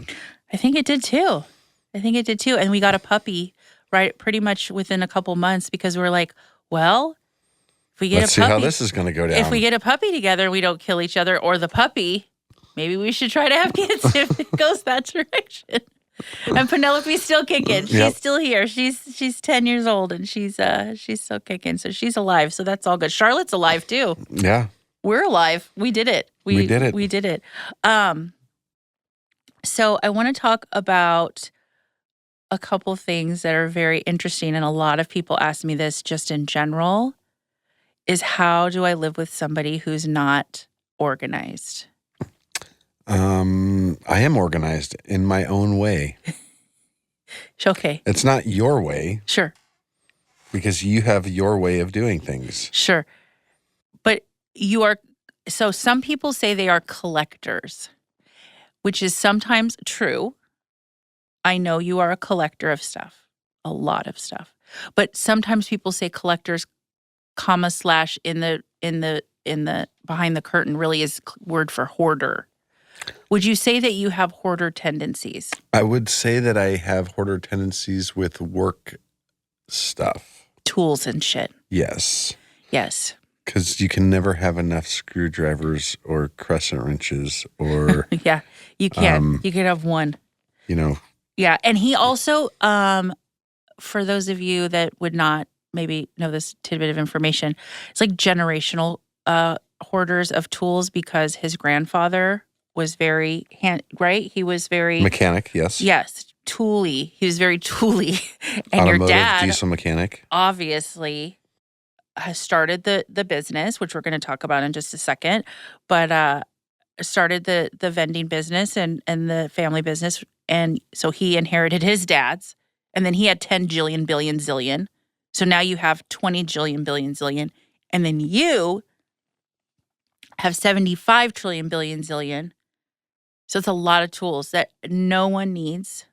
I think it did too. And we got a puppy right pretty much within a couple months because we were like, well, if we get Let's a puppy, see how this is going to go down. If we get a puppy together, we don't kill each other or the puppy. Maybe we should try to have kids if it goes that direction. And Penelope's still kicking. She's still here. She's 10 years old and she's still kicking. So she's alive. So that's all good. Charlotte's alive too. Yeah. We're alive. We did it. We did it. We did it. So I want to talk about a couple things that are very interesting, and a lot of people ask me this just in general, is how do I live with somebody who's not organized? I am organized in my own way. Okay. It's not your way. Sure. Because you have your way of doing things. Sure. But you are, so some people say they are collectors, which is sometimes true. I know you are a collector of stuff, a lot of stuff. But sometimes people say collectors, comma slash in the behind the curtain really is word for hoarder. Would you say that you have hoarder tendencies? I would say that I have hoarder tendencies with work stuff. Tools and shit. Yes. Yes. Because you can never have enough screwdrivers or crescent wrenches or... Yeah, you can. You can have one. You know. Yeah, and he also, for those of you that would not maybe know this tidbit of information, it's like generational hoarders of tools because his grandfather was very, right? He was very... Mechanic, yes. Yes, tooly. He was very tooly. And Automotive, your dad... diesel mechanic. Obviously has started the business, which we're going to talk about in just a second, but started the vending business and the family business. And so he inherited his dad's, and then he had 10 jillion, billion, zillion. So now you have 20 jillion, billion, zillion. And then you have 75 trillion, billion, zillion. So it's a lot of tools that no one needs.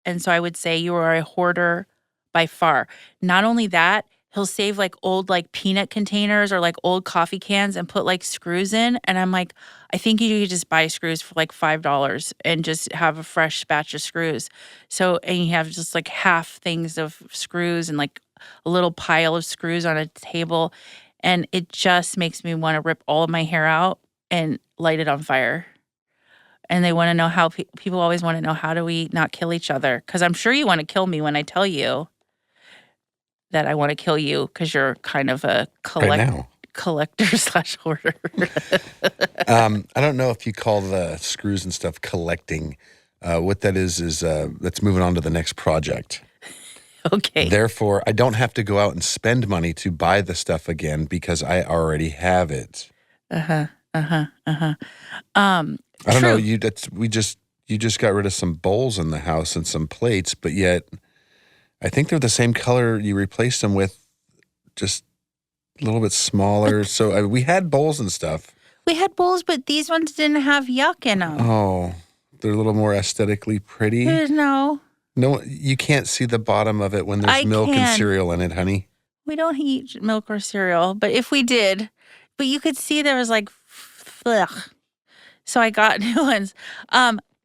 And so I would say you are a hoarder by far. Not only that, he'll save like old like peanut containers or like old coffee cans and put like screws in. And I'm like, I think you could just buy screws for like $5 and just have a fresh batch of screws. So, and you have just like half things of screws and like a little pile of screws on a table. And it just makes me want to rip all of my hair out and light it on fire. And they want to know how people always want to know, how do we not kill each other? Because I'm sure you want to kill me when I tell you that I want to kill you because you're kind of a Right now. collector / hoarder. I don't know if you call the screws and stuff collecting. What that is let's move on to the next project. Okay. Therefore, I don't have to go out and spend money to buy the stuff again because I already have it. I I don't know. You just got rid of some bowls in the house and some plates, but yet I think they're the same color you replaced them with, just a little bit smaller. So we had bowls and stuff. We had bowls, but these ones didn't have yuck in them. Oh, they're a little more aesthetically pretty. No, you can't see the bottom of it when there's I milk and can. cereal in it, honey. We don't eat milk or cereal, but if we did, but you could see there was like, ugh. So I got new ones.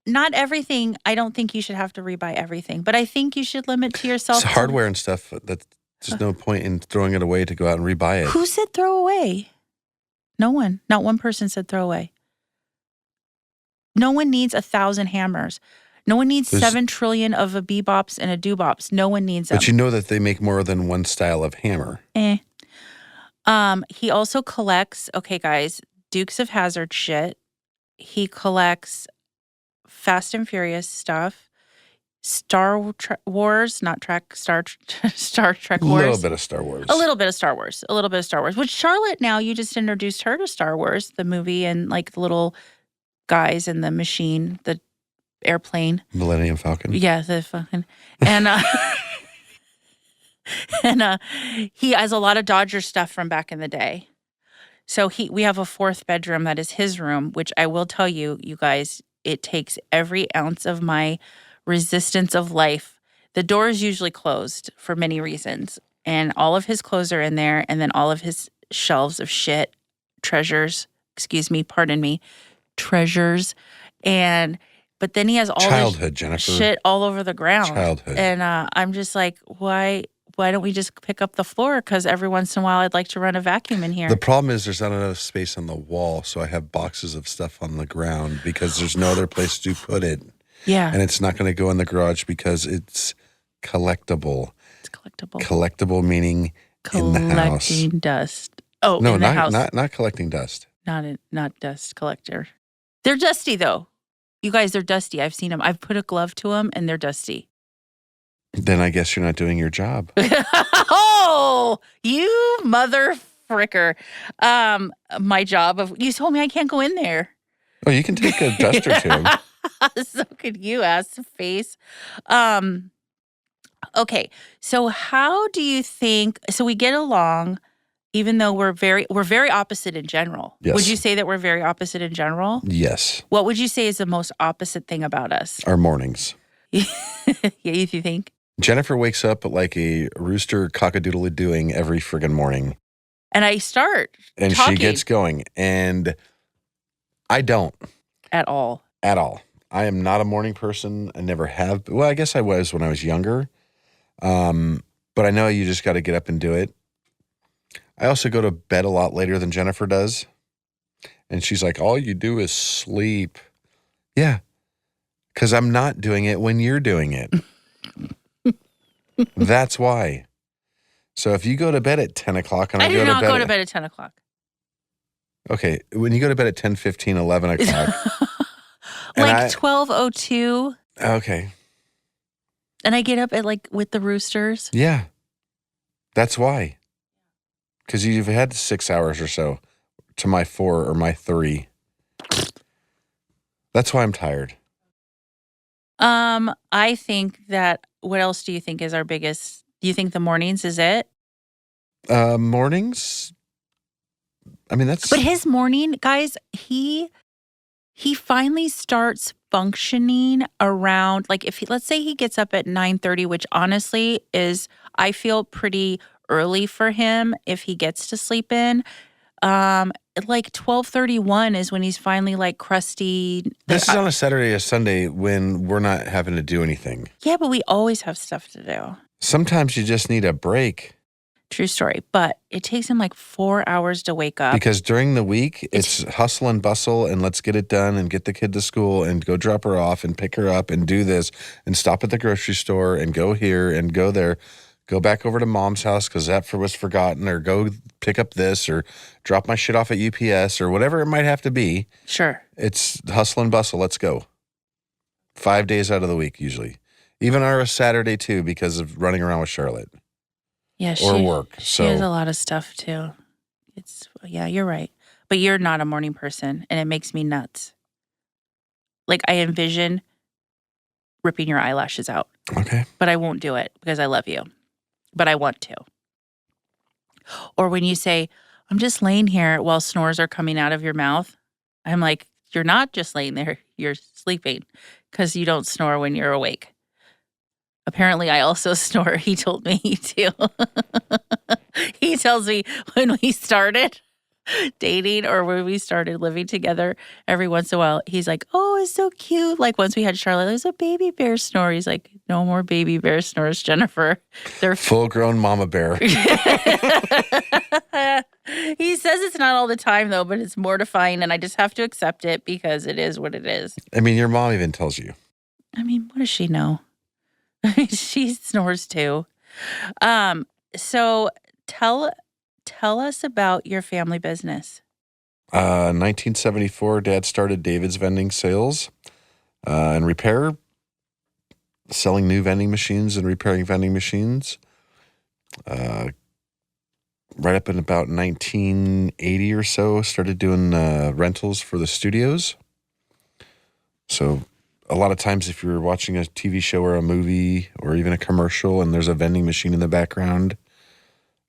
Not everything. I don't think you should have to rebuy everything, but I think you should limit to yourself. It's hardware and stuff. There's no point in throwing it away to go out and rebuy it. Who said throw away? No one. Not one person said throw away. No one needs 1,000 hammers. No one needs 7 trillion of a bebops and a doobops. No one needs them. But you know that they make more than one style of hammer. He also collects, okay, guys, Dukes of Hazzard shit. He collects Fast and Furious stuff, Star Wars, not Star Trek Wars. A little bit of Star Wars. A little bit of Star Wars. Which Charlotte, now you just introduced her to Star Wars, the movie, and like the little guys in the machine, the airplane. Millennium Falcon. Yeah, the fucking. And and he has a lot of Dodger stuff from back in the day. So we have a 4th bedroom that is his room, which I will tell you, you guys, it takes every ounce of my resistance of life. The door is usually closed for many reasons, and all of his clothes are in there, and then all of his shelves of shit, treasures, treasures, but then he has all Childhood, this Jennifer. shit all over the ground. Childhood. And I'm just like, why don't we just pick up the floor? Because every once in a while I'd like to run a vacuum in here. The problem is there's not enough space on the wall, so I have boxes of stuff on the ground because there's no other place to put it. Yeah. And it's not going to go in the garage because it's collectible. It's collectible. Collectible meaning in the house. Collecting dust. Oh, no, in the house. Not collecting dust. Not dust collector. They're dusty though. You guys, they're dusty. I've seen them. I've put a glove to them and they're dusty. Then I guess you're not doing your job. Oh, you mother fricker. My job you told me I can't go in there. Oh, you can take a duster to him. So could you, ass face. Okay, so how do you think, so we get along even though we're very opposite in general? Yes. Would you say that we're very opposite in general? Yes. What would you say is the most opposite thing about us? Our mornings. Yeah, you think? Jennifer wakes up like a rooster cock-a-doodle-doing every friggin' morning. And I start And talking. she gets going. And I don't. At all. At all. I am not a morning person. I never have. Well, I guess I was when I was younger. But I know you just got to get up and do it. I also go to bed a lot later than Jennifer does. And she's like, all you do is sleep. Yeah. Because I'm not doing it when you're doing it. That's why. So if you go to bed at 10 o'clock and I do not go to bed at 10 o'clock. Okay. When you go to bed at 10:15, 11 o'clock. Like 12:02. Okay. And I get up at with the roosters. Yeah. That's why. Because you've had 6 hours or so to my 4 or my 3. That's why I'm tired. I think that, what else do you think is our biggest, do you think the mornings is it? Mornings, I mean, that's. But his morning, guys, he finally starts functioning around, like, if he, let's say he gets up at 9:30, which honestly is, I feel, pretty early for him if he gets to sleep in. Like 12:31 is when he's finally like crusty. This is on a Saturday or Sunday when we're not having to do anything. Yeah, but we always have stuff to do. Sometimes you just need a break. True story. But it takes him like 4 hours to wake up. Because during the week, it's hustle and bustle and let's get it done and get the kid to school and go drop her off and pick her up and do this and stop at the grocery store and go here and go there. Go back over to mom's house because that was forgotten, or go pick up this, or drop my shit off at UPS, or whatever it might have to be. Sure. It's hustle and bustle. Let's go. 5 days out of the week, usually. Even our Saturday, too, because of running around with Charlotte. Yeah, or work. She has a lot of stuff, too. Yeah, you're right. But you're not a morning person, and it makes me nuts. Like, I envision ripping your eyelashes out. Okay. But I won't do it because I love you. But I want to. Or when you say, I'm just laying here while snores are coming out of your mouth, I'm like, you're not just laying there, you're sleeping because you don't snore when you're awake. Apparently, I also snore. He told me too. He tells me when we started dating or when we started living together, every once in a while, he's like, oh, it's so cute. Like once we had Charlotte, there's a baby bear snore. He's like, no more baby bear snores, Jennifer. They're full-grown mama bear. He says it's not all the time, though, but it's mortifying, and I just have to accept it because it is what it is. I mean, your mom even tells you. I mean, what does she know? She snores too. So tell us about your family business. 1974, Dad started David's Vending Sales and Repair, selling new vending machines and repairing vending machines. Right up in about 1980 or so, started doing rentals for the studios. So a lot of times if you're watching a TV show or a movie or even a commercial and there's a vending machine in the background,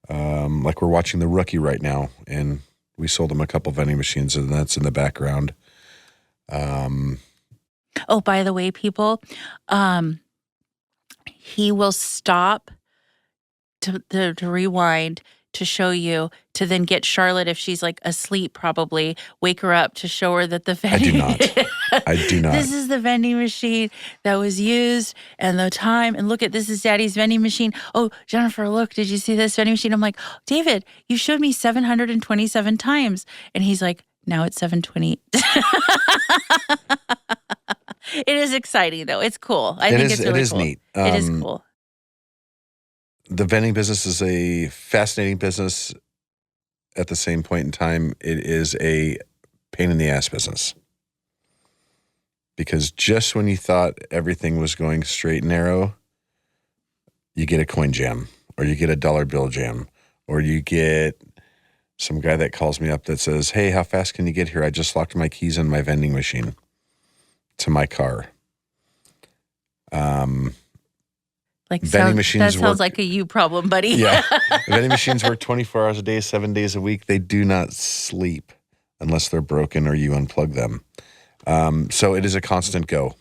like we're watching The Rookie right now, and we sold him a couple vending machines, and that's in the background. Oh, by the way, people, he will stop to rewind to show you, to then get Charlotte, if she's like asleep, probably wake her up to show her that the vending. I do not. This is the vending machine that was used and the time. And look at, this is Daddy's vending machine. Oh, Jennifer, look, did you see this vending machine? I'm like, David, you showed me 727 times. And he's like, now it's 720. It is exciting, though. It's cool. I think it's really cool. It is neat. It is cool. The vending business is a fascinating business. At the same point in time, it is a pain in the ass business. Because just when you thought everything was going straight and narrow, you get a coin jam, or you get a dollar bill jam, or you get some guy that calls me up that says, hey, how fast can you get here? I just locked my keys in my vending machine to my car. Vending machines that sounds like a you problem, buddy. Yeah. Vending machines work 24 hours a day, 7 days a week. They do not sleep unless they're broken or you unplug them. So it is a constant go.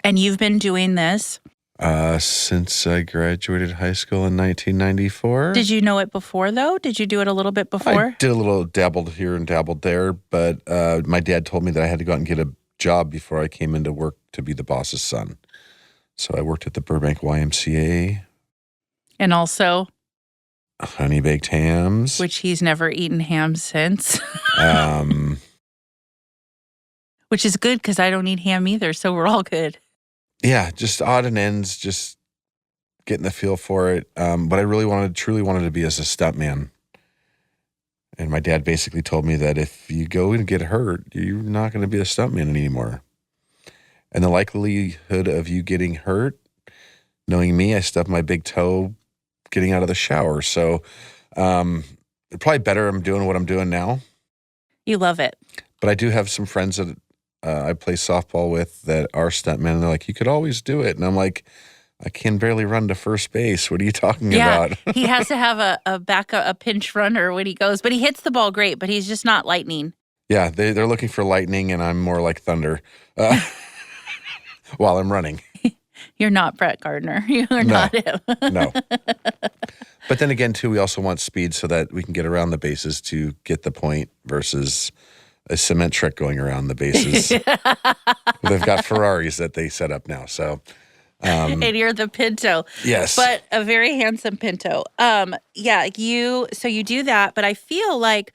And you've been doing this? Since I graduated high school in 1994. Did you know it before, though? Did you do it a little bit before? I did a little dabbled here and dabbled there, but my dad told me that I had to go out and get a job before I came into work to be the boss's son. So I worked at the Burbank YMCA. And also? Honey baked hams. Which he's never eaten ham since. Which is good because I don't eat ham either, so we're all good. Yeah, just odd and ends, just getting the feel for it. But I really truly wanted to be as a stuntman. And my dad basically told me that if you go and get hurt, you're not going to be a stuntman anymore. And the likelihood of you getting hurt, knowing me, I stubbed my big toe getting out of the shower. So probably better I'm doing what I'm doing now. You love it. But I do have some friends that I play softball with that are stuntmen, and they're like, you could always do it. And I'm like, I can barely run to first base. What are you talking Yeah, about? he has to have a backup, a pinch runner when he goes, but he hits the ball great, but he's just not lightning. Yeah, they're looking for lightning, and I'm more like thunder uh, while I'm running. You're not Brett Gardner. You're No, not him. no. But then again, too, we also want speed so that we can get around the bases to get the point versus a cement truck going around the bases. They've got Ferraris that they set up now. So, And you're the Pinto. yes. But a very handsome Pinto. Yeah, so you do that, but I feel like,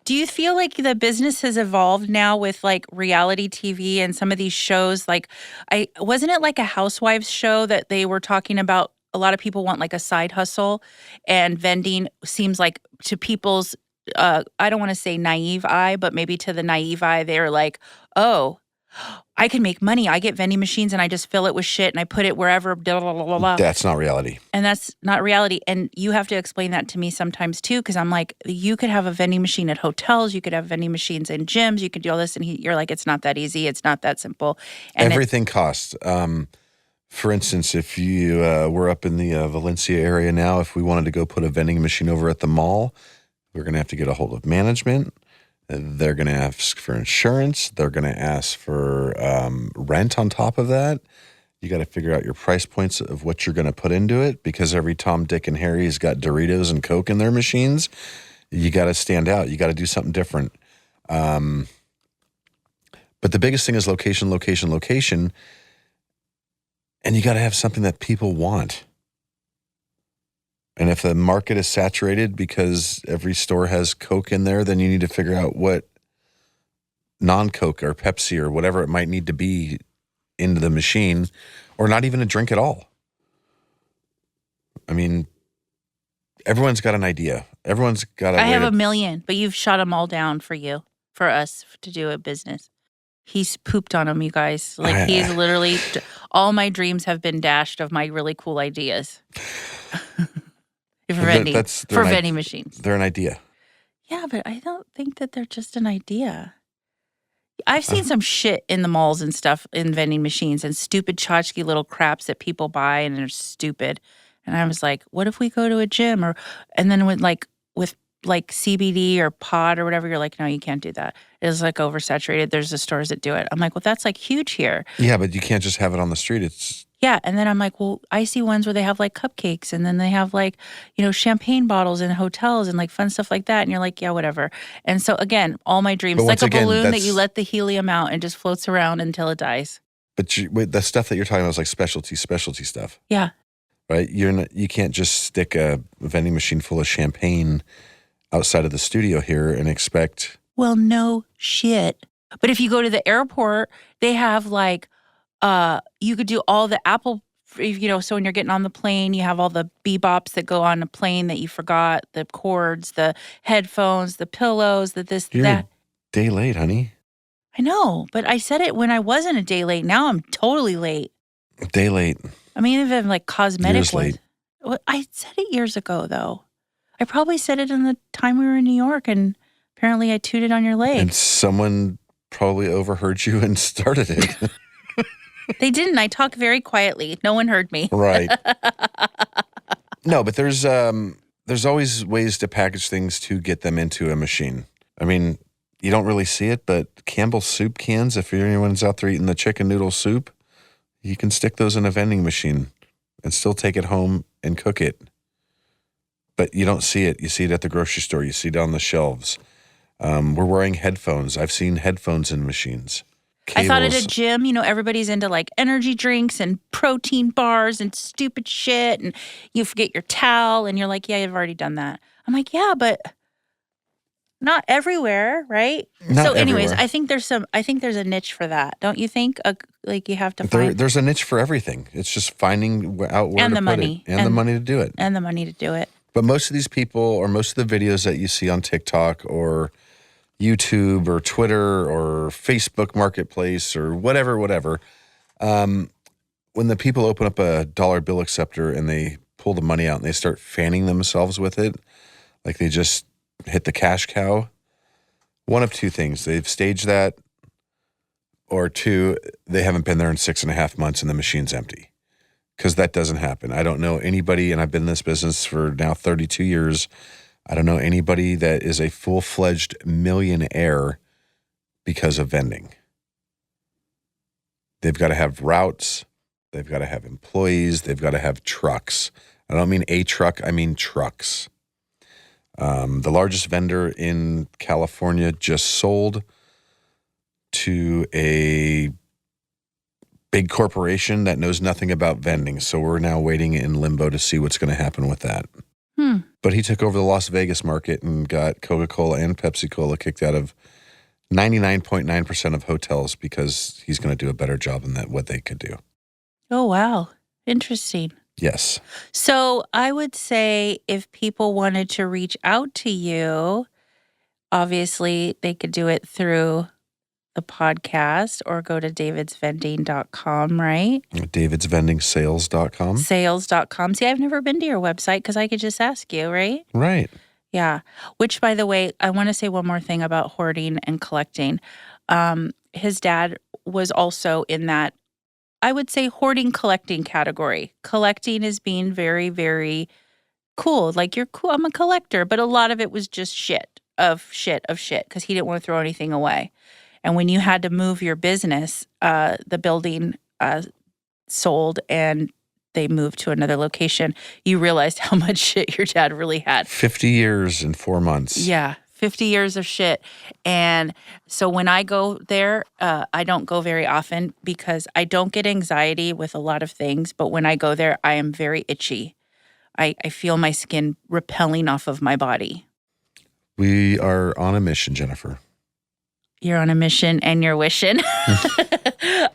do you feel like the business has evolved now with like reality TV and some of these shows? Like, wasn't it like a housewives show that they were talking about? A lot of people want like a side hustle, and vending seems like to people's, I don't want to say naive eye, but maybe to the naive eye, they're like, oh, I can make money. I get vending machines and I just fill it with shit and I put it wherever, blah, blah, blah, blah, blah. That's not reality. And that's not reality. And you have to explain that to me sometimes too, because I'm like, you could have a vending machine at hotels. You could have vending machines in gyms. You could do all this. And you're like, it's not that easy. It's not that simple. And everything costs. For instance, if you were up in the Valencia area now, if we wanted to go put a vending machine over at the mall, we're going to have to get a hold of management. They're going to ask for insurance. They're going to ask for rent on top of that. You got to figure out your price points of what you're going to put into it, because every Tom, Dick, and Harry's got Doritos and Coke in their machines. You got to stand out. You got to do something different. But the biggest thing is location, location, location. And you got to have something that people want. And if the market is saturated because every store has Coke in there, then you need to figure out what non-Coke or Pepsi or whatever it might need to be into the machine, or not even a drink at all. I mean, everyone's got an idea. Everyone's got a I have a million, but you've shot them all down for us to do a business. He's pooped on them, you guys. Like, he's literally, all my dreams have been dashed of my really cool ideas. For vending machines. They're an idea. Yeah, but I don't think that they're just an idea. I've seen some shit in the malls and stuff in vending machines, and stupid tchotchke little craps that people buy and they're stupid. And I was like, what if we go to a gym? And then with CBD or pod or whatever, you're like, no, you can't do that. It's like oversaturated. There's the stores that do it. I'm like, well, that's like huge here. Yeah, but you can't just have it on the street. Yeah. And then I'm like, well, I see ones where they have like cupcakes, and then they have like, champagne bottles in hotels and like fun stuff like that. And you're like, yeah, whatever. And so again, all my dreams, like a balloon that you let the helium out and just floats around until it dies. But the stuff that you're talking about is like specialty stuff. Yeah. Right? You can't just stick a vending machine full of champagne outside of the studio here and expect. Well, no shit. But if you go to the airport, they have like, you could do all the Apple, so when you're getting on the plane, you have all the bebops that go on a plane that you forgot, the cords, the headphones, the pillows, You're that. a day late, honey. I know, but I said it when I wasn't a day late. Now I'm totally late. A day late. I mean, even like cosmetic Years ones. late. Well, I said it years ago, though. I probably said it in the time we were in New York, and apparently I tooted on your leg. And someone probably overheard you and started it. They didn't. I talk very quietly. No one heard me. Right. No, but there's always ways to package things to get them into a machine. I mean, you don't really see it, but Campbell's soup cans, if anyone's out there eating the chicken noodle soup, you can stick those in a vending machine and still take it home and cook it. But you don't see it. You see it at the grocery store. You see it on the shelves. We're wearing headphones. I've seen headphones in machines. Cables. I thought at a gym, everybody's into like energy drinks and protein bars and stupid shit, and you forget your towel and you're like, yeah, you've already done that. I'm like, yeah, but not everywhere, right? Not anyways, everywhere. I think there's a niche for that. Don't you think? Like you have to find. There's a niche for everything. It's just finding out where and to the put money. it. And the money to do it. And the money to do it. But most of these people, or most of the videos that you see on TikTok or YouTube or Twitter or Facebook Marketplace or whatever, when the people open up a dollar bill acceptor and they pull the money out and they start fanning themselves with it, like they just hit the cash cow, one of two things. They've staged that, or two, they haven't been there in 6.5 months and the machine's empty. because that doesn't happen. I don't know anybody, and I've been in this business for now 32 years. I don't know anybody that is a full-fledged millionaire because of vending. They've got to have routes. They've got to have employees. They've got to have trucks. I don't mean a truck. I mean trucks. The largest vendor in California just sold to a big corporation that knows nothing about vending. So we're now waiting in limbo to see what's going to happen with that. But he took over the Las Vegas market and got Coca-Cola and Pepsi-Cola kicked out of 99.9% of hotels because he's going to do a better job than what they could do. Oh, wow. Interesting. Yes. So I would say if people wanted to reach out to you, obviously they could do it through the podcast or go to davidsvending.com, right? davidsvendingsales.com. Sales.com. See, I've never been to your website because I could just ask you, right? Right. Yeah. Which, by the way, I want to say one more thing about hoarding and collecting. His dad was also in that, I would say, hoarding, collecting category. Collecting is being very, very cool. Like, you're cool. I'm a collector. But a lot of it was just shit because he didn't want to throw anything away. And when you had to move your business, the building sold and they moved to another location, you realized how much shit your dad really had. 50 years and 4 months. Yeah, 50 years of shit. And so when I go there, I don't go very often because I don't get anxiety with a lot of things. But when I go there, I am very itchy. I feel my skin repelling off of my body. We are on a mission, Jennifer. You're on a mission and you're wishing.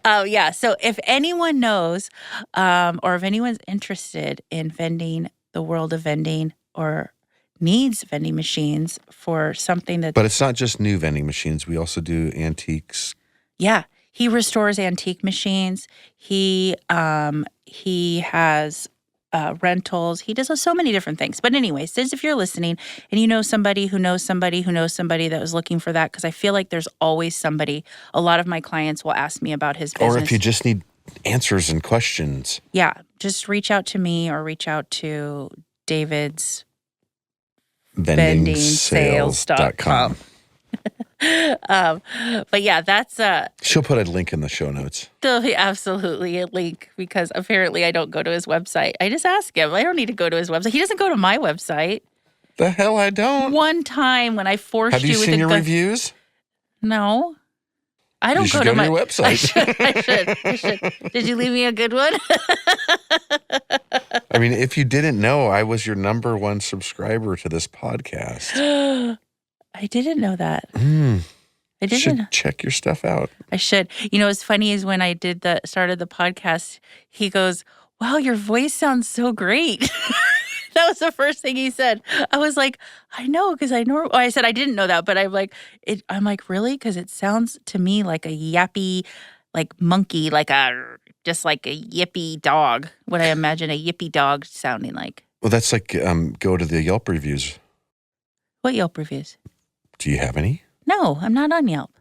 Yeah. So if anyone knows or if anyone's interested in vending, the world of vending, or needs vending machines for something that... But it's not just new vending machines. We also do antiques. Yeah. He restores antique machines. He has... rentals. He does so many different things. But anyways, if you're listening and you know somebody who knows somebody who knows somebody that was looking for that, because I feel like there's always somebody. A lot of my clients will ask me about his business. Or if you just need answers and questions. Yeah, just reach out to me or reach out to David's vendingsales.com. But yeah, that's she'll put a link in the show notes. There'll be absolutely a link because apparently I don't go to his website. I just ask him. I don't need to go to his website. He doesn't go to my website. The hell I don't. One time when I forced Have you with seen a your gun- reviews? No. I don't you should go to my your website. I should. Did you leave me a good one? I mean, if you didn't know, I was your number one subscriber to this podcast. I didn't know that. I didn't. Should check your stuff out. I should. You know, what's funny is when I started the podcast, he goes, "Wow, your voice sounds so great." That was the first thing he said. I was like, I know, because I know. I said I didn't know that, but I'm like, really? Because it sounds to me like a yappy, like monkey, just like a yippy dog. What I imagine a yippy dog sounding like. Well, that's like go to the Yelp reviews. What Yelp reviews? Do you have any? No, I'm not on Yelp.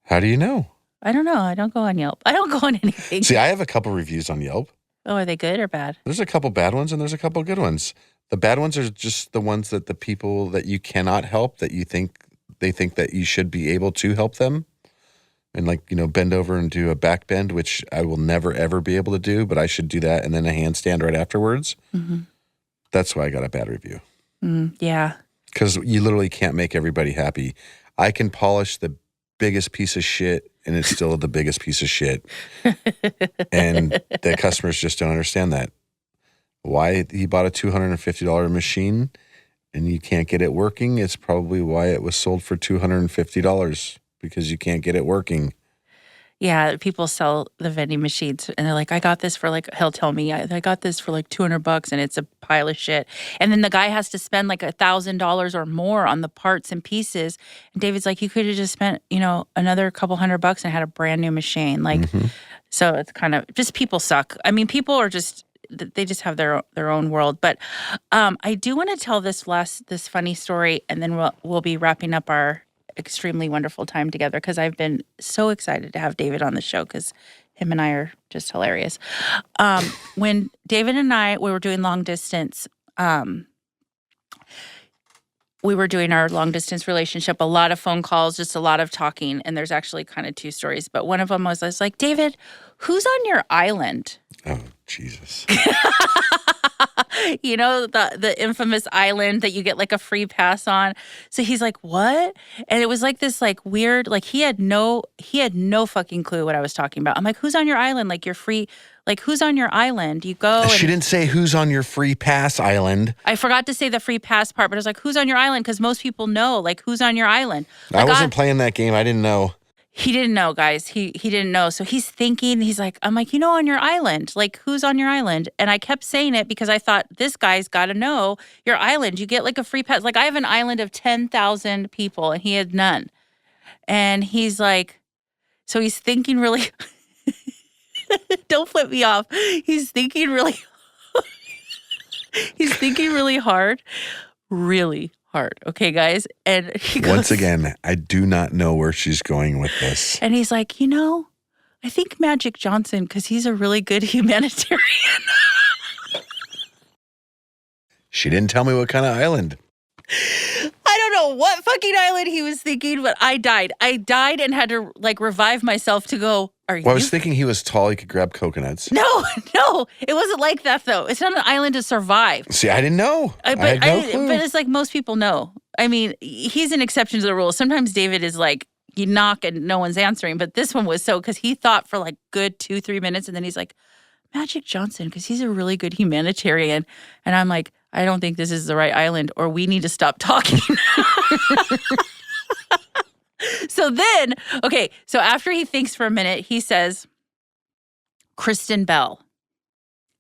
How do you know? I don't know. I don't go on Yelp. I don't go on anything. See, I have a couple reviews on Yelp. Oh, are they good or bad? There's a couple bad ones and there's a couple good ones. The bad ones are just the ones that the people that you cannot help, that they think that you should be able to help them. And bend over and do a back bend, which I will never, ever be able to do, but I should do that. And then a handstand right afterwards. Mm-hmm. That's why I got a bad review. Yeah. Because you literally can't make everybody happy. I can polish the biggest piece of shit and it's still the biggest piece of shit. And the customers just don't understand that. Why he bought a $250 machine and you can't get it working, it's probably why it was sold for $250, because you can't get it working. Yeah, people sell the vending machines and they're like, I got this for he'll tell me, I got this for $200 and it's a pile of shit. And then the guy has to spend $1,000 or more on the parts and pieces. And David's like, you could have just spent, another couple $100 and had a brand new machine. So it's kind of just, people suck. I mean, people are just, they just have their own world. But I do want to tell this funny story, and then we'll be wrapping up our extremely wonderful time together, because I've been so excited to have David on the show because Him and I are just hilarious. When David and we were doing long distance, we were doing our long distance relationship, a lot of phone calls, just a lot of talking. And there's actually kind of two stories. But one of them was, I was like, David, who's on your island? Oh, Jesus. You know, the infamous island that you get like a free pass on. So he's like, what? And it was like this like weird, like he had no fucking clue what I was talking about. I'm like, who's on your island? Like you're free. Like who's on your island? You go. She didn't say who's on your free pass island. I forgot to say the free pass part, but I was like, who's on your island? Because most people know, like, who's on your island? Like, I wasn't playing that game. I didn't know. He didn't know, guys. He didn't know. So he's thinking, he's like, I'm like, on your island. Like, who's on your island? And I kept saying it because I thought, this guy's got to know your island. You get like a free pass. Like, I have an island of 10,000 people and he had none. And he's like, so he's thinking really, don't flip me off. He's thinking really hard. Really hard. Okay, guys. And he goes, once again, I do not know where she's going with this. And he's like, I think Magic Johnson, because he's a really good humanitarian. She didn't tell me what kind of island. I don't know what fucking island he was thinking, but I died. I died and had to like revive myself to go, I was thinking he was tall, he could grab coconuts. No, it wasn't like that though. It's not an island to survive. See, I didn't know. I had no clue. But it's like most people know. I mean, he's an exception to the rule. Sometimes David is like, you knock and no one's answering. But this one was so, because he thought for like good 2-3 minutes and then he's like, Magic Johnson, because he's a really good humanitarian. And I'm like, I don't think this is the right island or we need to stop talking. So then, okay, so after he thinks for a minute, he says, Kristen Bell.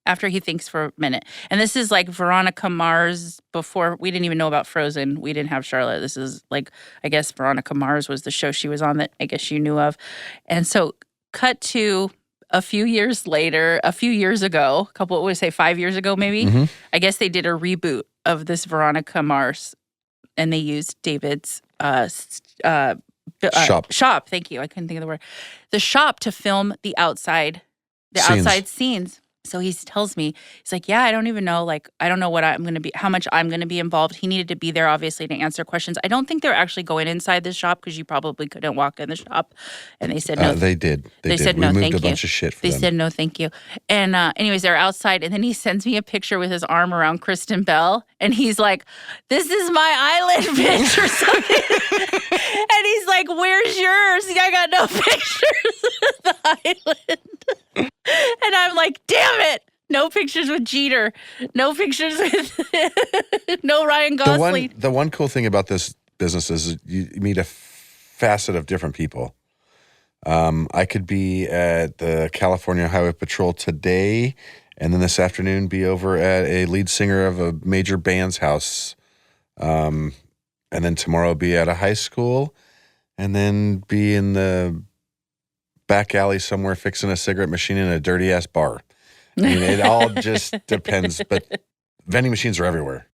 After he thinks for a minute. And this is like Veronica Mars before, we didn't even know about Frozen. We didn't have Charlotte. This is like, I guess Veronica Mars was the show she was on that I guess you knew of. And so cut to a few years later, a few years ago, 5 years ago maybe, mm-hmm. I guess they did a reboot of this Veronica Mars and they used David's shop. Thank you. I couldn't think of the word. The shop to film the outside scenes. So he tells me, he's like, yeah, I don't even know. Like, I don't know how much I'm going to be involved. He needed to be there, obviously, to answer questions. I don't think they're actually going inside the shop because you probably couldn't walk in the shop. And they said no. They did. They said we no, moved thank a you. bunch of shit for They them. said no, thank you. And anyways, they're outside. And then he sends me a picture with his arm around Kristen Bell. And he's like, this is my island, bitch, or something. And he's like, where's yours? I got no pictures of the island. And I'm like, damn it. No pictures with Jeter. No pictures with no Ryan Gosling. The one cool thing about this business is you meet a facet of different people. I could be at the California Highway Patrol today, and then this afternoon be over at a lead singer of a major band's house. And then tomorrow be at a high school, and then be in the back alley somewhere fixing a cigarette machine in a dirty-ass bar. I mean, it all just depends, but vending machines are everywhere.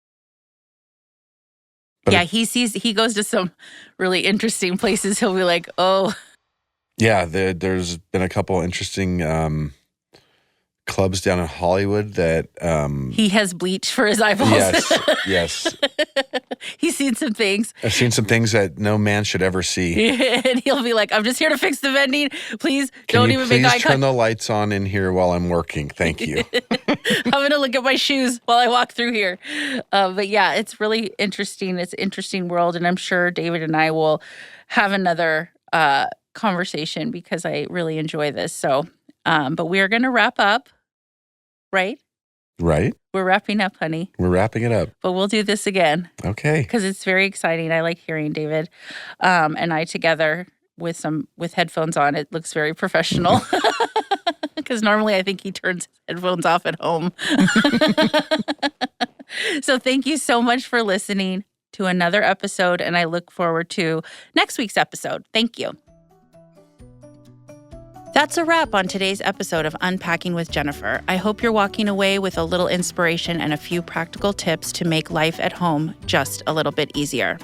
But yeah, he goes to some really interesting places. He'll be like, oh. Yeah, there's been a couple interesting clubs down in Hollywood that... he has bleach for his eyeballs. Yes. He's seen some things. I've seen some things that no man should ever see. And he'll be like, I'm just here to fix the vending. Please don't even make eye contact. Please turn the lights on in here while I'm working. Thank you. I'm going to look at my shoes while I walk through here. But yeah, it's really interesting. It's an interesting world. And I'm sure David and I will have another conversation because I really enjoy this. So, but we're going to wrap up, right? Right. We're wrapping up, honey. We're wrapping it up. But we'll do this again. Okay. Because it's very exciting. I like hearing David and I together with headphones on. It looks very professional. Because normally I think he turns his headphones off at home. So thank you so much for listening to another episode. And I look forward to next week's episode. Thank you. That's a wrap on today's episode of Unpacking with Jennifer. I hope you're walking away with a little inspiration and a few practical tips to make life at home just a little bit easier.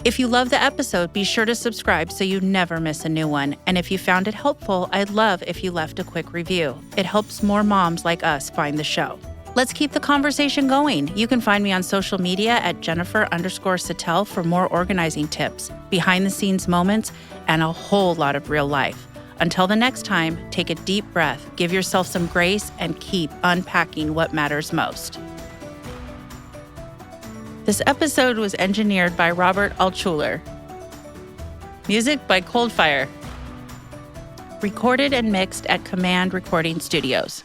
If you love the episode, be sure to subscribe so you never miss a new one. And if you found it helpful, I'd love if you left a quick review. It helps more moms like us find the show. Let's keep the conversation going. You can find me on social media at Jennifer_Sattel for more organizing tips, behind-the-scenes moments, and a whole lot of real life. Until the next time, take a deep breath, give yourself some grace, and keep unpacking what matters most. This episode was engineered by Robert Altschuler. Music by Coldfire. Recorded and mixed at Command Recording Studios.